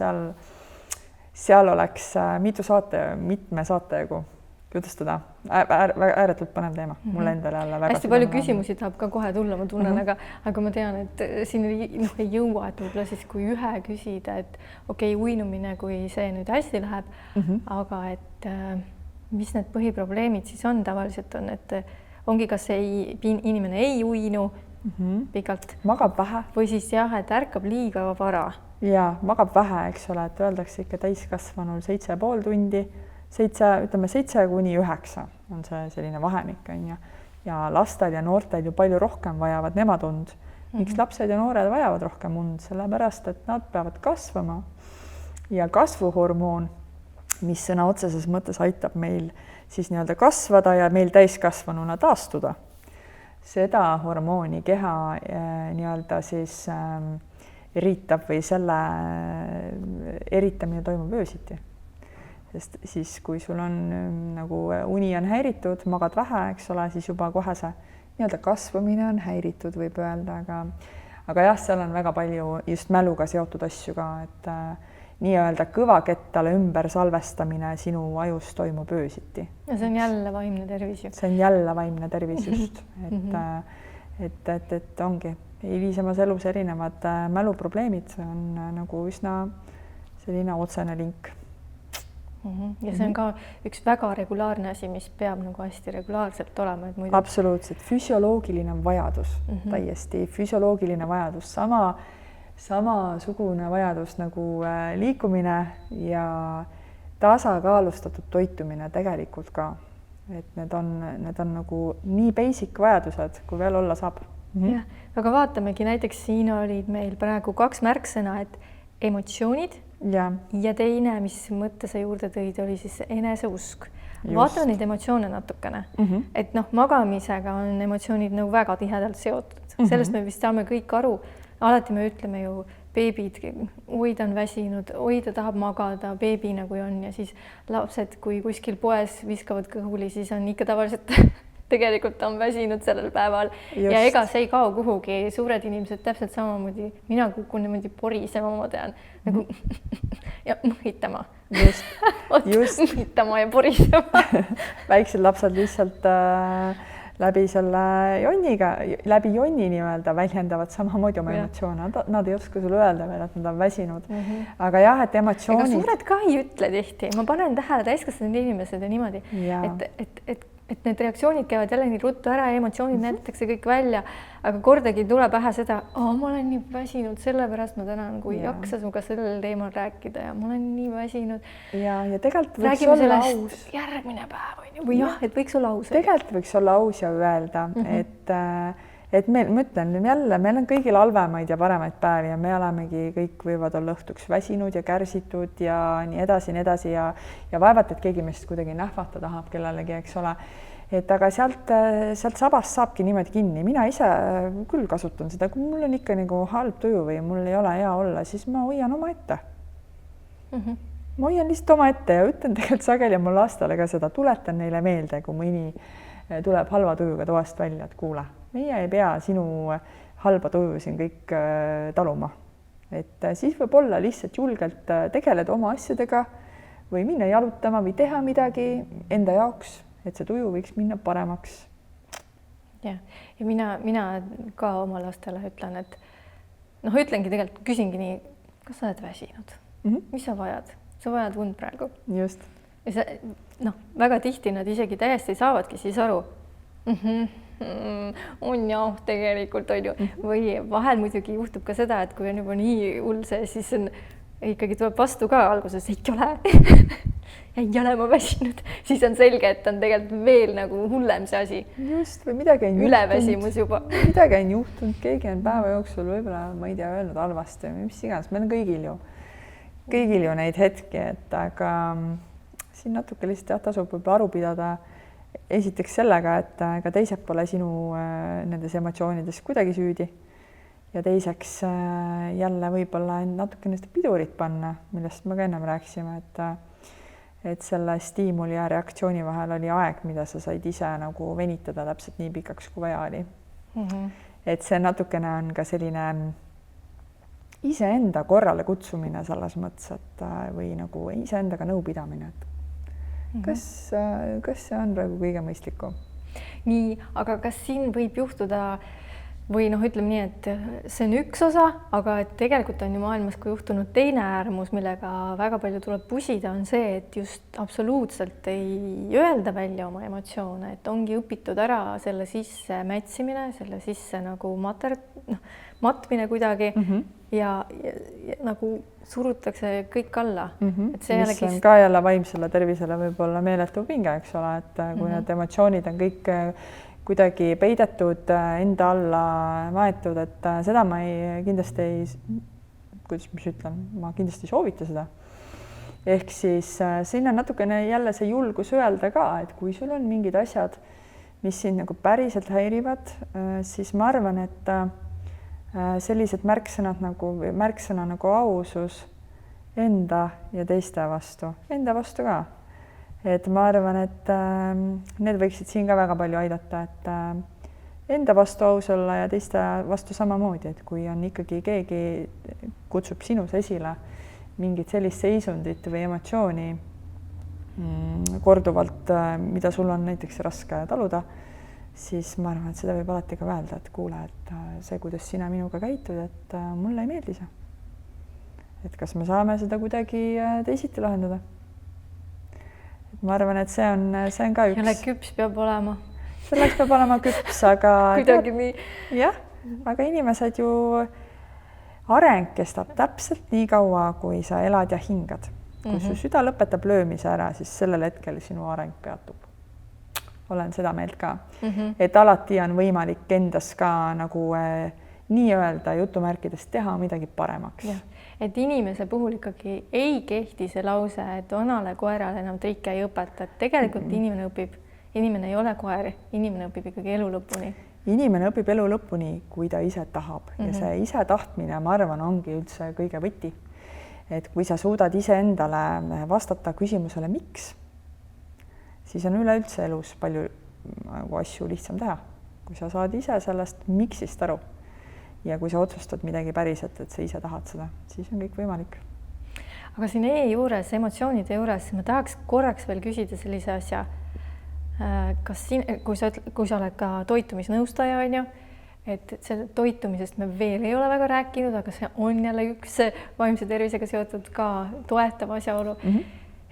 seal oleks mitme saategu jutustada. Ääretult põnev teema. Mul endale jälle väga hästi palju küsimusi tahab ka kohe tulla, ma tunnen, aga ma tean, et siin ei jõua, et võib-olla siis kui ühe küsida, et okei, uinumine, kui see nüüd hästi läheb, aga et mis need põhiprobleemid siis on tavaliselt on, et ongi, kas inimene ei uinu pikalt. Magab vähe. Või siis jah, et ärkab liiga vara. Ja, magab vähe, eks ole, et öeldakse ikka täiskasvanul 7,5 tundi, 7–9 on see selline vahemik ja lastel ja noortel ju palju rohkem vajavad nemad und. Miks lapsed ja noored vajavad rohkem und? Sellepärast, et nad peavad kasvama ja kasvuhormoon, mis sõna otseses mõttes aitab meil siis nii-öelda kasvada ja meil täiskasvanuna taastuda. Seda hormooni keha nii-öelda siis eritab või selle eritamine toimub öösiti. sest siis, kui sul on nagu uni on häiritud, magad vähe, eks ole, siis juba kohe see nii-öelda kasvamine on häiritud, võib öelda, aga jah, seal on väga palju just mäluga seotud asju ka, et nii-öelda kõvakettale ümber salvestamine sinu ajus toimub öösiti. Ja see on jälle vaimne tervis ju. See on jälle vaimne tervis just, et ongi hilisemas elus erinevad mäluprobleemid, see on nagu üsna selline otsene link. Ja see on ka üks väga regulaarne asi, mis peab nagu hästi regulaarselt olema. Et muidu... Absoluutselt, füsioloogiline vajadus, täiesti füsioloogiline vajadus, samasugune vajadus nagu liikumine ja tasakaalustatud toitumine tegelikult ka. Et need on nagu nii basic vajadused, kui veel olla saab. Jah, aga vaatamegi, näiteks siin olid meil praegu 2 märksõna, et emotsioonid ja teine, mis mõtte sa juurde tõid, oli siis eneseusk. Vaatame neid emotsioone natukene. Et magamisega on emotsioonid nagu väga tihedalt seotud. Sellest me vist saame kõik aru. Alati me ütleme ju beebid, oi ta on väsinud, oi ta tahab magada, beebi nagu on ja siis lapsed, kui kuskil poes viskavad kõhuli, siis on ikka tavaliselt tegelikult on väsinud sellel päeval. Just. Ja ega see ei kao kuhugi. Suured inimesed täpselt samamoodi. Mina kukun niimoodi porisema, ma tean. Nagu ja mõhitama. Just. Mõhitama ja porisema. Väiksed lapsed lihtsalt läbi jonni nii-öelda väljendavad samamoodi oma emotsioone. Nad ei oska sulle öelda veel, et nad on väsinud. Aga jah, et emotsioonid... Ega suured ka ei ütle tihti. Ma panen tähele täiskasvanud inimesed ja niimoodi, et need reaktsioonid käivad jälle nii ruttu ära ja emotsioonid näidatakse kõik välja, aga kordagi tuleb pähe seda, ma olen nii väsinud, sellepärast ma tänan, kui jaksa sinuga sellel teemal rääkida ja ma olen nii väsinud. Ja tegelikult võiks räägime olla sellest aus. Järgmine päev või et võiks olla aus. Tegelikult võiks olla aus ja öelda, et ma ütlen jälle, meil on kõigil halvemaid ja paremaid päevi ja me olemegi, kõik võivad olla õhtuks väsinud ja kärsitud ja nii edasi ja vaevalt, et keegi meist kuidagi nähvata tahab kellelegi, eks ole. Et aga sealt sabast saabki niimoodi kinni. Mina ise küll kasutan seda, kui mul on ikka nagu halb tuju või mul ei ole hea olla, siis ma hoian oma ette. Ma hoian lihtsalt oma ette ja ütlen tegelikult sageli mu lastele ka seda, tuletan neile meelde, kui mõni tuleb halva tujuga toast välja, et kuule, meie ei pea sinu halba tuju siin kõik taluma. Et siis võib olla lihtsalt julgelt tegeleda oma asjadega või minna jalutama või teha midagi enda jaoks, et see tuju võiks minna paremaks. Ja mina ka oma lastele ütlen, et ütlengi tegelikult, küsingi nii, kas sa oled väsinud? Mis sa vajad? Sa vajad und praegu. Just. Ja see, väga tihti nad isegi täiesti saavadki siis aru. On jah, tegelikult on ju. Või vahel muidugi juhtub ka seda, et kui on juba nii hull see, siis ikkagi tuleb vastu ka alguses, ei ole ma väsinud. Siis on selge, et on tegelikult veel nagu hullem see asi. Just, või midagi on üleväsimus juba. Midagi on juhtunud, keegi on päeva jooksul võib-olla, ma ei tea, öelnud halvasti või mis iganes. Meil on kõigil ju neid hetki, et aga siin natuke lihtsalt tasub võib-olla aru pidada esiteks sellega, et ka teised pole sinu nendes emotsioonides kuidagi süüdi ja teiseks jälle võib-olla natukene seda pidurit panna, millest me ka ennem rääkisime, et selle stiimuli ja reaktsiooni vahel oli aeg, mida sa said ise nagu venitada täpselt nii pikaks, kui vaja oli. Et see natukene on ka selline iseenda korrale kutsumine selles mõttes, et või nagu iseendaga nõupidamine, et kas see on praegu kõige mõistlikum? Nii, aga kas siin võib juhtuda või ütleme nii, et see on üks osa, aga et tegelikult on ju maailmas ka juhtunud teine äärmus, millega väga palju tuleb pusida, on see, et just absoluutselt ei öelda välja oma emotsioone, et ongi õpitud ära selle sisse mätsimine, selle sisse nagu matmine kuidagi ja nagu surutakse kõik alla. Et see mis on ka jälle vaimsele tervisele võib-olla meeletu pinge, eks ole, et kui need emotsioonid on kõik kuidagi peidetud enda alla maetud, et seda ma kindlasti ei soovita seda. Ehk siis sinna natukene jälle see julgus öelda ka, et kui sul on mingid asjad, mis sind nagu päriselt häirivad, siis ma arvan, et sellised märksõna nagu ausus enda ja teiste vastu, enda vastu ka. Et ma arvan, et need võiksid siin ka väga palju aidata, et enda vastu aus olla ja teiste vastu samamoodi, et kui on ikkagi keegi kutsub sinus esile mingit sellist seisundit või emotsiooni korduvalt, mida sul on näiteks raske taluda, siis ma arvan, et seda võib alati ka öelda, et kuule, et see, kuidas sina minuga käitud, et mulle ei meeldi see. Et kas me saame seda kuidagi teisiti lahendada? Et ma arvan, et see on ka üks. Jälle küps peab olema. Selleks peab olema küps, aga kuidagi nii. Jah, aga inimesed ju areng kestab täpselt nii kaua, kui sa elad ja hingad. Kui su süda lõpetab löömise ära, siis sellel hetkel sinu areng peatub. Olen seda meelt ka. Et alati on võimalik endas ka nagu nii-öelda jutumärkides teha midagi paremaks. Ja. Et inimese puhul ikkagi ei kehti see lause, et vanale koerale enam trikke ei õpeta. Et tegelikult inimene õpib, inimene ei ole koer, inimene õpib ikkagi elu lõpuni. Inimene õpib elu lõpuni, kui ta ise tahab. Ja see ise tahtmine, ma arvan, ongi üldse kõige võti. Et kui sa suudad ise endale vastata küsimusele miks, siis on üleüldse elus palju asju lihtsam teha. Kui sa saad ise sellest miksist aru ja kui sa otsustad midagi päriselt, et sa ise tahad seda, siis on kõik võimalik. Aga siin juures, emotsioonide juures, ma tahaks korraks veel küsida sellise asja. Kas siin, kui sa oled ka toitumisnõustaja, on ju, et selle toitumisest me veel ei ole väga rääkinud, aga see on jälle üks vaimse tervisega seotud ka toetav asjaolu.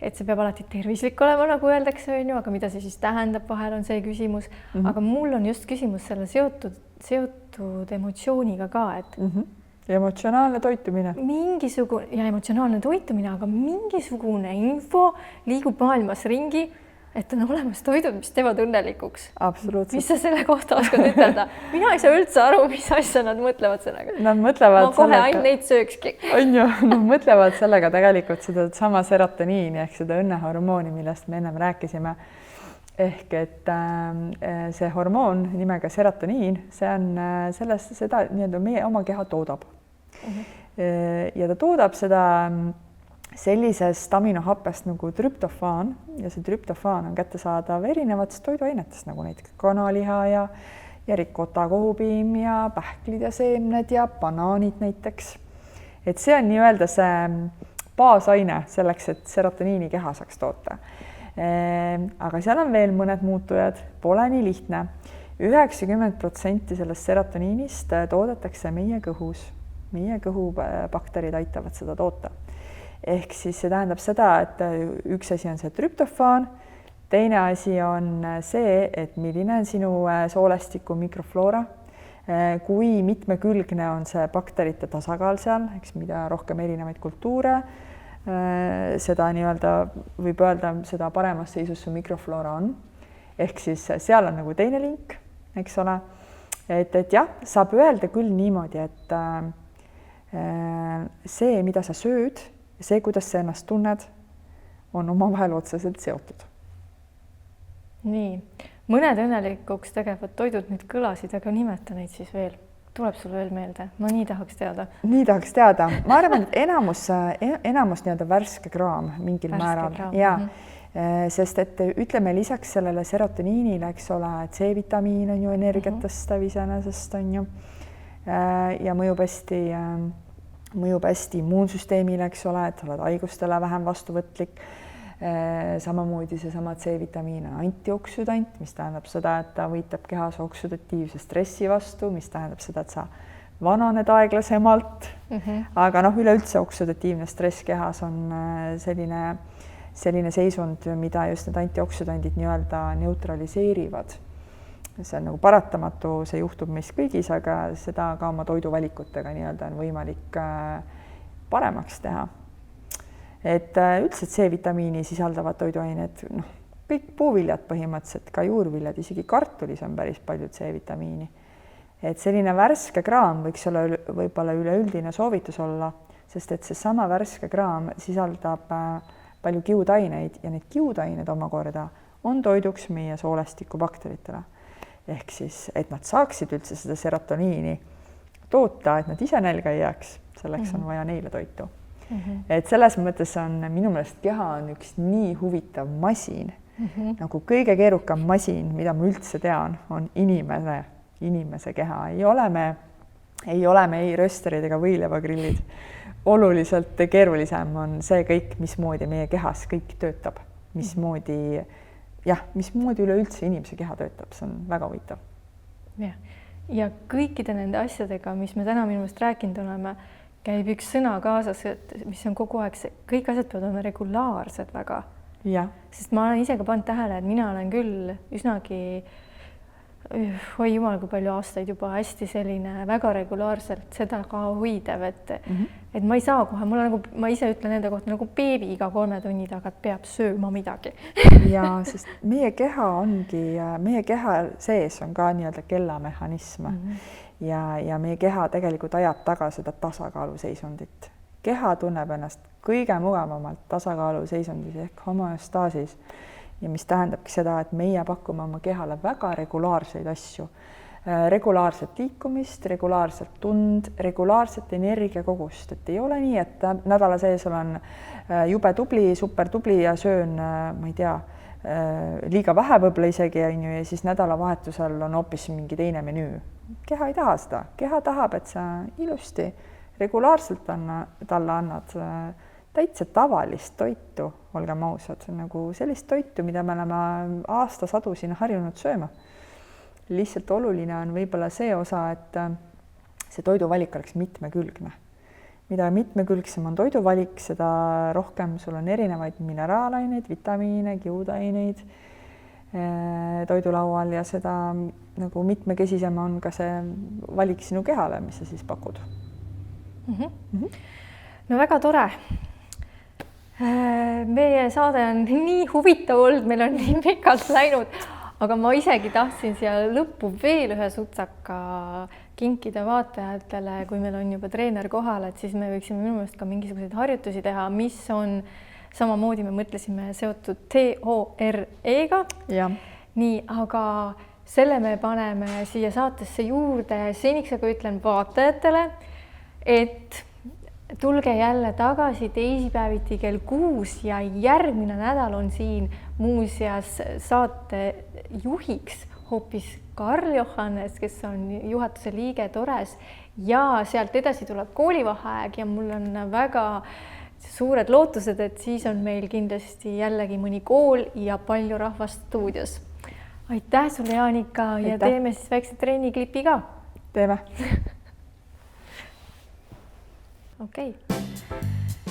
Et see peab alati tervislik olema, nagu öeldakse, on ju, aga mida see siis tähendab, vahel on see küsimus. Aga mul on just küsimus selle seotud emotsiooniga ka, et emotsionaalne toitumine. Ja emotsionaalne toitumine, aga mingisugune info liigub maailmas ringi, et on olemas toidud, mis teevad õnnelikuks. Absoluutselt. Mis sa selle kohta oskad ütelda? Mina ei saa üldse aru, mis asja nad mõtlevad sellega. Nad mõtlevad ma kohe ainult neid söökski. On ju, nad mõtlevad sellega tegelikult seda sama serotoniini ehk seda õnnehormooni, millest me ennem rääkisime. Ehk et see hormoon nimega serotoniin, see on seda nii-öelda meie oma keha toodab. Ja ta toodab seda sellisest aminohappest nagu trüptofaan ja see trüptofaan on kättesaadav erinevatest toiduainetest nagu näiteks kanaliha ja rikota kohupiim ja pähklid ja seemned ja banaanid näiteks. Et see on nii-öelda see baasaine selleks, et serotoniini keha saaks toota. Aga seal on veel mõned muutujad, pole nii lihtne. 90% sellest serotoniinist toodetakse meie kõhus. Meie kõhubakterid aitavad seda toota. Ehk siis see tähendab seda, et üks asi on see trüptofaan, teine asi on see, et milline on sinu soolestiku mikrofloora, kui mitmekülgne on see bakterite tasakaal seal, eks mida rohkem erinevaid kultuure, seda nii-öelda võib öelda, seda paremas seisus su mikrofloora on. Ehk siis seal on nagu teine link, eks ole, et jah, saab öelda küll niimoodi, et see, mida sa sööd, see, kuidas sa ennast tunned, on omavahel otseselt seotud. Nii, mõned õnnelikuks tegevad toidud nüüd kõlasid, aga nimeta neid siis veel. Tuleb sul veel meelde? Ma nii tahaks teada. Nii tahaks teada. Ma arvan, et enamus nii-öelda värske kraam mingil määral. Ja, sest et ütleme lisaks sellele serotoniinile, eks ole, C-vitamiin on ju energiat tõstav iseenesest on ju ja mõjub hästi immuunsüsteemile, eks ole, et oled haigustele vähem vastuvõtlik. Samamoodi seesama C-vitamiin on antioksüdant, mis tähendab seda, et ta võitleb kehas oksidatiivse stressi vastu, mis tähendab seda, et sa vananed aeglasemalt. Aga üleüldse oksidatiivne stress kehas on selline seisund, mida just need antioksüdandid nii-öelda neutraliseerivad. See on nagu paratamatu, see juhtub meis kõigis, aga seda ka oma toiduvalikutega nii-öelda on võimalik paremaks teha. Et üldse C-vitamiini sisaldavad toiduained, kõik puuviljad põhimõtteliselt, ka juurviljad, isegi kartulis on päris palju C-vitamiini. Et selline värske kraam võiks olla võib-olla üleüldine soovitus olla, sest et see sama värske kraam sisaldab palju kiudaineid ja need kiudained omakorda on toiduks meie soolestiku bakteritele. Ehk siis, et nad saaksid üldse seda serotoniini toota, et nad ise nälga ei jääks, selleks on vaja neile toitu. et selles mõttes on minu meelest keha on üks nii huvitav masin, nagu kõige keerukam masin, mida ma üldse tean, on inimese keha. Ei ole me ei rösterid ega võileivagrillid. Oluliselt keerulisem on see kõik, mismoodi meie kehas kõik töötab, mismoodi üleüldse inimese keha töötab, see on väga huvitav. Ja kõikide nende asjadega, mis me täna minu meelest rääkinud oleme, käib üks sõna kaasas, mis on kogu aeg, kõik asjad peavad olema regulaarsed väga. Sest ma olen ise ka pannud tähele, et mina olen küll üsnagi, oi jumal, kui palju aastaid juba hästi selline väga regulaarselt seda ka hoidev, et ma ei saa kohe, ma ise ütlen enda kohta nagu beebi iga 3 tunni tagant peab sööma midagi. Ja, sest meie keha sees on ka nii-öelda kellamehhanism ja meie keha tegelikult ajab taga seda tasakaaluseisundit. Keha tunneb ennast kõige mugavamalt tasakaaluseisundis ehk homoostaasis ja mis tähendabki seda, et meie pakume oma kehale väga regulaarseid asju. Regulaarset liikumist, regulaarset tund, regulaarset energiakogust, et ei ole nii, et nädala sees olen jube tubli, super tubli ja söön, ma ei tea, liiga vähe võib-olla isegi ja siis nädalavahetusel on hoopis mingi teine menüü. Keha ei taha seda, keha tahab, et sa ilusti regulaarselt talle annad täitsa tavalist toitu, olgem ausad, nagu sellist toitu, mida me oleme aastasadu siin harjunud sööma. Lihtsalt oluline on võib-olla see osa, et see toiduvalik oleks mitmekülgne. Mida mitmekülgsem on toiduvalik, seda rohkem sul on erinevaid mineraalaineid, vitamiine, kiudaineid toidulaual ja seda nagu mitmekesisem on ka see valik sinu kehale, mis sa siis pakud. No väga tore. Meie saade on nii huvitav olnud, meil on nii pikalt läinud, aga ma isegi tahtsin siia lõppu veel ühe sutsaka kinkida vaatajatele, kui meil on juba treener kohal, et siis me võiksime minu meelest ka mingisuguseid harjutusi teha, mis on samamoodi me mõtlesime seotud TORE-ga. Nii, aga selle me paneme siia saatesse juurde. Seniks aga ütlen vaatajatele, et tulge jälle tagasi teisipäeviti kell 6 ja järgmine nädal on siin muuseas saate juhiks hoopis Karl Johannes, kes on juhatuse liige Tores ja sealt edasi tuleb koolivaheaeg ja mul on väga suured lootused, et siis on meil kindlasti jällegi mõni kool ja palju rahvast stuudios. Aitäh sulle, Jaanika, ja teeme siis väikse treeniklipi ka. Teeme. Okei.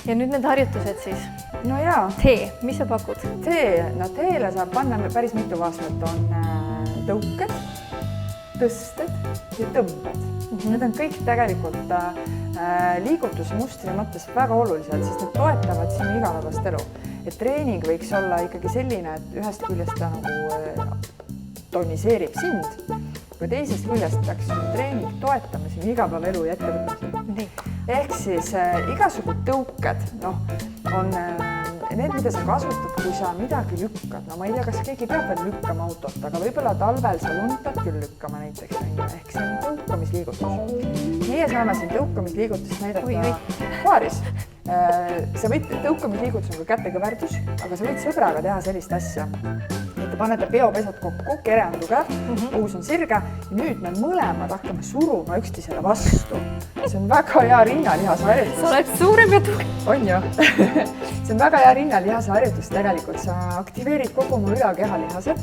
Ja nüüd need harjutused siis. No jaa. Tee, mis sa pakud? Teele saab panna päris mitu vaastat. On tõuked, tõsted ja tõmbed. Need on kõik tegelikult liigutusmustri mõttes väga olulised, sest need toetavad sinu igapäevast elu. Et treening võiks olla ikkagi selline, et ühest küljest ta nagu toniseerib sind, aga teisest küljest peaks treening toetama sinu igapäevaelu ja ettevõtmisi. Ehk siis igasugud tõuked, on need, mida sa kasutad, kui sa midagi lükkad. No ma ei tea, kas keegi peab veel lükkama autot, aga võib-olla talvel sa lund pead küll lükkama näiteks. Ehk see on tõukamisliigutus. Meie saame siin tõukamisliigutust näidata paaris. Sa võid tõukamisliigutus on ka kätekõverdus, aga sa võid sõbraga teha sellist asja. Te panete peopesad kokku, kere on tugev, uus on sirge ja nüüd me mõlemad hakkame suruma üksteisele vastu. See on väga hea rinnalihase harjutus. Sa oled suurem ja tugev. On ju. See on väga hea rinnalihase harjutus tegelikult. Sa aktiveerid kogu oma ülakehalihased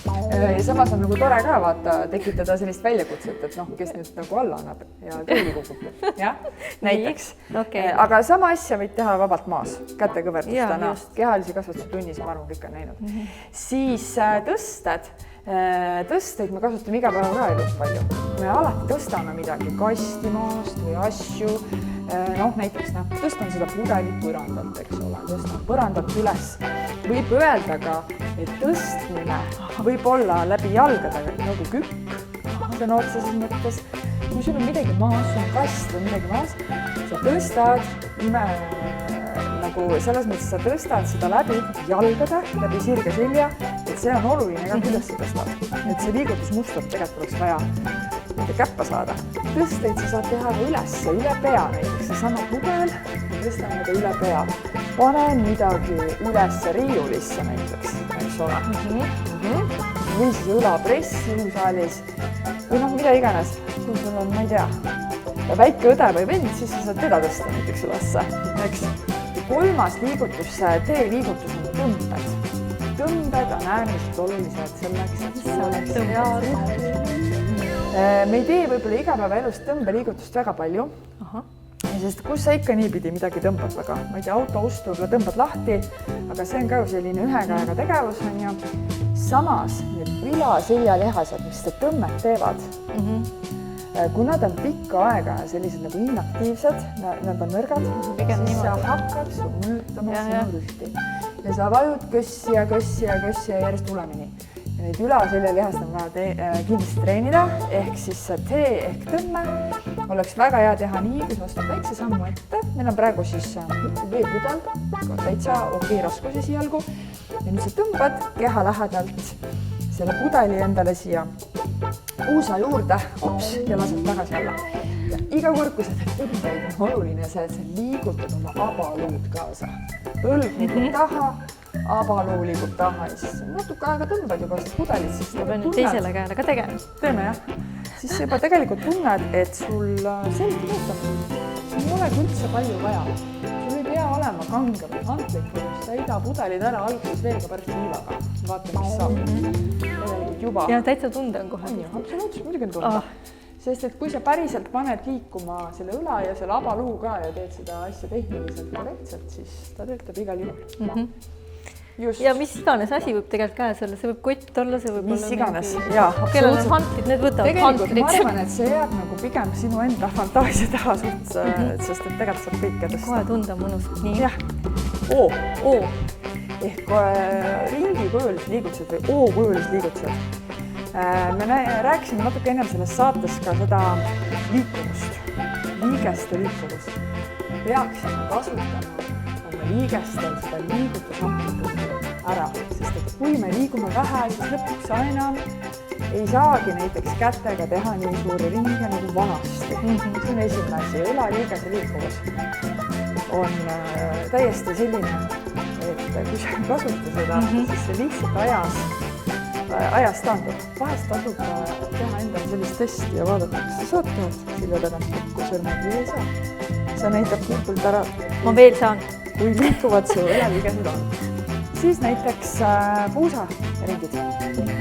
ja samas on nagu tore ka vaata tekitada sellist väljakutset, et kes nüüd nagu alla annab ja kõigi kukub. Näiteks. Aga sama asja võid teha vabalt maas. Kätekõverdus täna. Kehalisi kasvatuse tunnis, ma arvan, kõik on näinud. Siis tõsteid me kasutame iga päeva ka elus palju. Me alati tõstame midagi kastimaast või asju. Näiteks tõstan seda pudelit põrandalt, eks ole. Tõstan põrandalt üles. Võib öelda ka, et tõstmine võib olla läbi jalgadega nagu kükk. See on otseses mõttes. Kui sul on midagi maas, sul on kast või midagi maas, sa tõstad nagu selles mõttes, sa tõstad seda läbi jalgade, läbi sirge selja, et see on oluline ka, kuidas sa tõstad. Et see liigutusmustrat tegelikult oleks vaja käppa saada. Tõsteid sa saad teha ka üle pea näiteks. Seesama pudel, tõstan mida üle pea. Panen midagi üles riiulisse näiteks, eks ole. Või siis õlapress jõusaalis või noh, mida iganes. Kui sul on, ma ei tea, väike õde või vend, siis sa saad teda tõsta näiteks ülesse, eks. Kolmas liigutus, teeliigutus on tõmbed. Tõmbed on äärmiselt olulised selleks, et see oleks hea. Me ei tee võib-olla igapäevaelust tõmbeliigutust väga palju. Sest kus sa ikka niipidi midagi tõmbad väga. Ma ei tea, auto ostu võib-olla tõmbad lahti, aga see on ka selline ühe käega tegevus on ju. Samas need ülaseljalihased, mis seda tõmmet teevad, kui nad on pikka aega sellised nagu inaktiivsed, nad on nõrgad, siis sa hakkad su mõjutama sinu rühti. Ja sa vajud kõssi ja järjest tulemini. Ja neid ülaseljalihast on vaja kindlasti treenida, ehk siis see tee ehk tõmme oleks väga hea teha nii, kui sa astad väikse sammu ette. Meil on praegu siis veepudel, täitsa okei raskusi siialgu. Ja nüüd sa tõmbad keha lähedalt selle pudeli endale siia puusa juurde, ja lased tagasi alla. Ja iga kord, kui sa teed tõmbeid, on oluline see, et sa liigutad oma abaluud kaasa. Õlg liigub taha, abaluu liigub taha ja siis natuke aega tõmbad juba seda pudelit. Ma pean nüüd teisele käele ka tegema. Teeme jah. Siis juba tegelikult tunned, et sul selge muutab. Sul ei olegi üldse palju vaja. Sul ei pea olema kange või hantlik, sa heida pudelid ära alguses veega pärast liivaga. Vaata, mis saab. Juba. Ja täitsa tunde on kohe. Absoluutselt, muidugi on tunde. Sest et kui sa päriselt paned liikuma selle õla ja selle abaluu ka ja teed seda asja tehniliselt korrektselt, siis ta töötab igal juhul. Just. Ja mis iganes asi võib tegelikult käes olla, see võib kott olla, see võib mis olla iganes. mingi... Jaa, kellel on hantrid, need võtavad hantrid. Tegelikult ma arvan, et see jääb nagu pigem sinu enda fantaasia taha suht, sest et tegelikult saab kõike tõsta. Kohe tunda mõnus. Nii. Jah. Ehk ringikujulised liigutused või O-kujulised liigutused. Me rääkisime natuke ennem selles saates ka seda liikuvust, liigeste liikuvust. Peaksime kasutama oma liigestel seda liigutusamplituudi ära, sest et kui me liigume vähe, siis lõpuks aina ei saagi näiteks kätega teha nii suuri ringe nagu vanasti. See on esimene asi. Õlaliigese liikuvus on täiesti selline, et kui sa ei kasuta seda, siis see lihtsalt ajas taandub. Vahest tasub teha endale sellist testi ja vaadata, kas sa saad teha selja tagant kokku sõrmed või ei saa. See näitab kumpult ära. Ma veel saan. Kui liikuvad su õlaliigesed on. Siis näiteks puusaringid.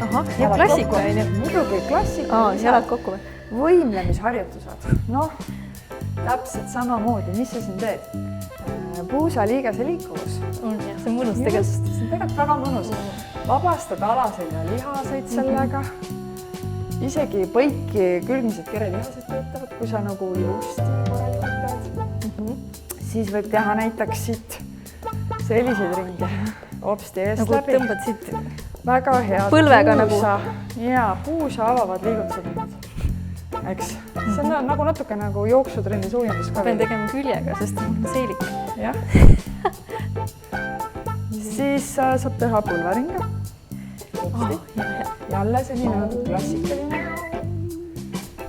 Ahah, ja klassika on ju. Muidugi klassika. Jalad kokku või? Võimlemisharjutused. Noh, täpselt samamoodi. Mis sa siin teed? Puusaliigese liikuvus. See on mõnus tegelikult. See on tegelikult väga mõnus. Vabastad alaselja lihaseid sellega. Isegi põiki külgmised kerelihased töötavad, kui sa nagu just korralikult teed. Siis võib teha näiteks siit selliseid ringe. Hopsti eest nagu läbi. Tõmbad siit väga head põlvega puusa, nagu. Jaa, puusa avavad liigutused. Eks. See on nagu natuke nagu jooksutrenni soojendus ka. Pean tegema küljega, sest on seilik. Jah. Siis saab teha põlveringa. Jälle selline nagu klassikaline.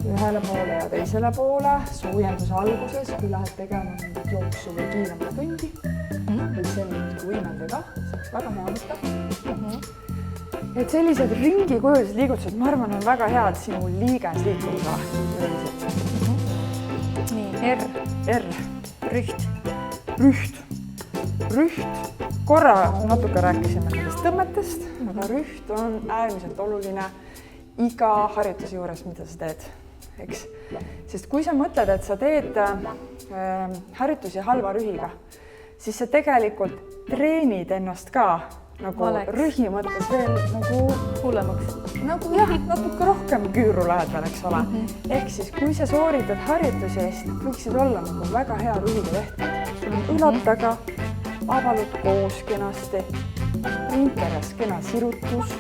Ühele poole ja teisele poole. Soojenduse alguses, kui lähed tegema jooksu või kiiremat kõndi. Või selline võimendada. See oleks väga hea võtta. Et sellised ringikujulised liigutused, ma arvan, on väga head sinu liigesliikuvuse. Nii, R. Rüht. Korra natuke rääkisime nendest tõmmetest, aga rüht on äärmiselt oluline iga harjutuse juures, mida sa teed. Eks? Sest kui sa mõtled, et sa teed harjutusi halva rühiga, siis sa tegelikult treenid ennast ka nagu rühi mõttes veel nagu hullemaks. Nagu jah, natuke rohkem küüru lähed veel, eks ole. Ehk siis, kui sa sooritad harjutusi, siis need võiksid olla nagu väga hea rühiga tehtud. Sul on õlad taga, abalud koos kenasti, rinkeres kena sirutus,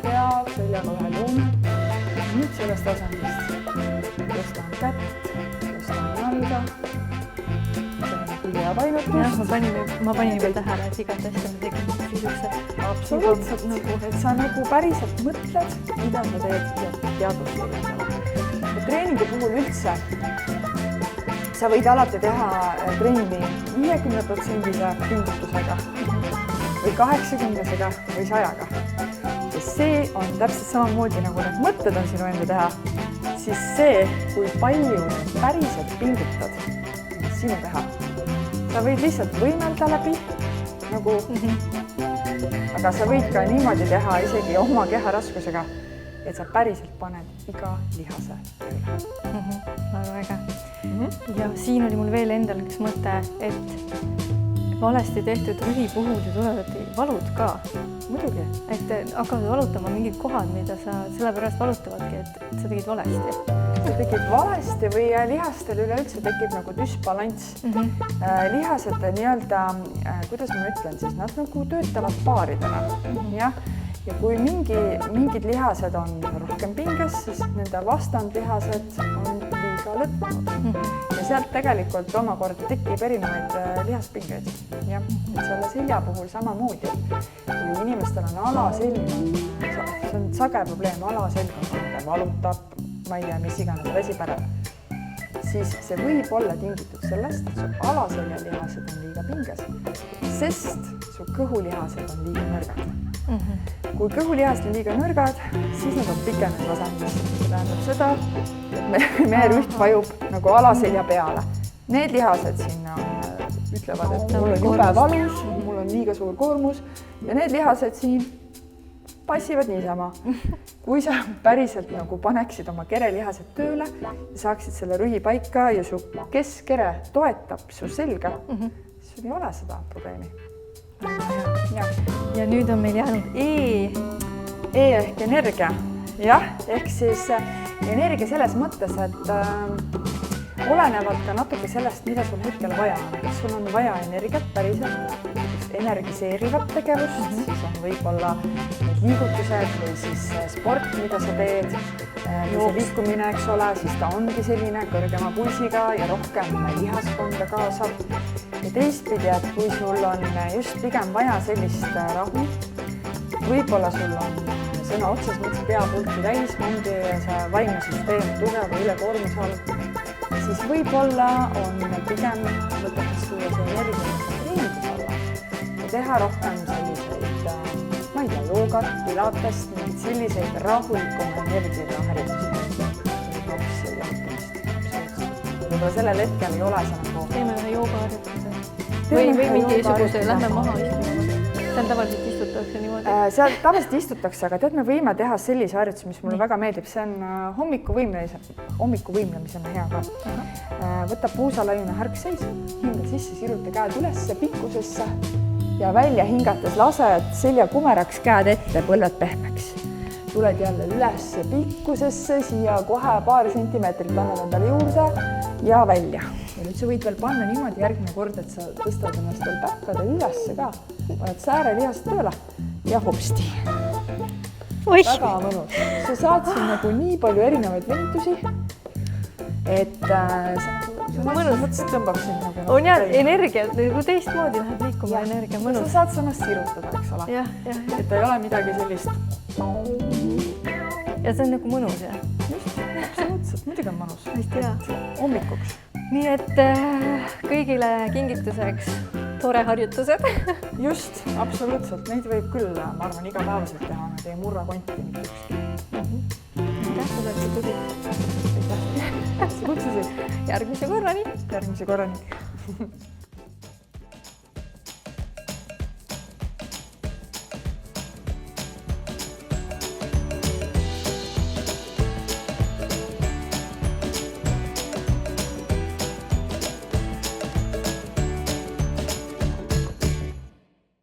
pea seljaga ühe joon. Nüüd sellest tasandist tõstan kätt, tõstan jalga. Ja painutus. Ma panin juba tähele, et igat asja on tegema sisukse. Absoluutselt, et sa nagu päriselt mõtled, mida sa teed ja teadvustad endale. Treeningu puhul üldse sa sa võid alati teha trenni 50%-lise pingutusega või 80-sega või 100-ga. Ja see on täpselt samamoodi, nagu need mõtted on sinu enda teha, siis see, kui palju päriselt pingutad, on sinu teha. Sa võid lihtsalt võimelda läbi, nagu, aga sa võid ka niimoodi teha isegi oma keharaskusega, et sa päriselt paned iga lihase tööle. Väga äge. Ja siin oli mul veel endal üks mõte, et valesti tehtud rühipuhud ja tulevad valud ka. Muidugi. Et hakkavad valutama mingid kohad, mida sa sellepärast valutavadki, et sa tegid valesti. Sa tegid valesti või lihastel üleüldse tekib nagu düsbalanss. Lihased nii-öelda, kuidas ma ütlen siis, nad nagu töötavad paaridena. Jah. Ja kui mingid lihased on rohkem pinges, siis nende vastandlihased on liiga lõdvanud. Ja sealt tegelikult omakorda tekib erinevaid lihaspingeid. Ja selle selja puhul samamoodi. Kui inimestel on alaselg, see on sage probleem, alaselg on valutab, ma ei tea, mis iganes väsipäral, siis see võib olla tingitud sellest, et su alaseljalihased on liiga pinges, sest su kõhulihased on liiga nõrgad. Kui kõhulihased on liiga nõrgad, siis nad on pikemas vasandis. See tähendab seda, et meie rüht vajub nagu alaselja peale. Need lihased sinna ütlevad, et mul on jube valus, mul on liiga suur koormus ja need lihased siin passivad niisama. Kui sa päriselt nagu paneksid oma kerelihased tööle ja saaksid selle rühi paika ja su keskkere toetab su selga, siis sul ei ole seda probleemi. Ja nüüd on meil jäänud E ehk energia. Jah, ehk siis energia selles mõttes, et olenevalt ka natuke sellest, mida sul hetkel vaja on. Kas sul on vaja energiat päriselt, energiseerivat tegevust, siis on võib-olla need liigutused või siis sport, mida sa teed, see liikumine, eks ole, siis ta ongi selline kõrgema pulsiga ja rohkem lihaskonda kaasab. Ja teistpidi, et kui sul on just pigem vaja sellist rahu, võib-olla sul on sõna otses mõttes peapulki täis, ongi see vaimne süsteem tugeva ülekoormuse all, siis võib-olla on pigem võtaks tuua see energia treeningus alla ja teha rohkem selliseid, ma ei tea, joogat, pilatest, mingid selliseid rahulikuma energiaga harjutusi. Võib-olla sellel hetkel ei ole see nagu... Teeme ühe joogaharjutuse. Või mingisuguse, lähme maha istuma. Seal tavaliselt istutakse niimoodi. Seal tavaliselt istutakse, aga tead, me võime teha sellise harjutuse, mis mulle väga meeldib. See on hommikuvõimlemise on hea ka. Võta puusalaiune härkseis, hinga sisse, siruta käed ülesse pikkusesse ja välja hingates lased selja kumeraks, käed ette, põlved pehmeks. Tuled jälle ülesse pikkusesse, siia kohe paar sentimeetrit annad endale juurde ja välja. Ja nüüd sa võid veel panna niimoodi järgmine kord, et sa tõstad ennast veel päkkadel ülesse ka. Paned säärelihast tööle ja hopsti. Väga mõnus. Sa saad siin nagu nii palju erinevaid venitusi, et sa mõnus tõmbab sind nagu... On jah, energia, nagu teistmoodi läheb liikuma energia, mõnus. Sa saad samas sirutada, eks ole. Et ta ei ole midagi sellist. Ja see on nagu mõnus, jah? Just, absoluutselt. Muidugi on mõnus. Hästi hea. Hommikuks. Nii et kõigile kingituseks tore harjutused. Just, absoluutselt. Neid võib küll, ma arvan, igapäevaselt teha. Nad ei murra konti mitte ükski. Aitäh, sa oled kutsusid. Aitäh. Sa kutsusid. Järgmise korrani. Järgmise korrani.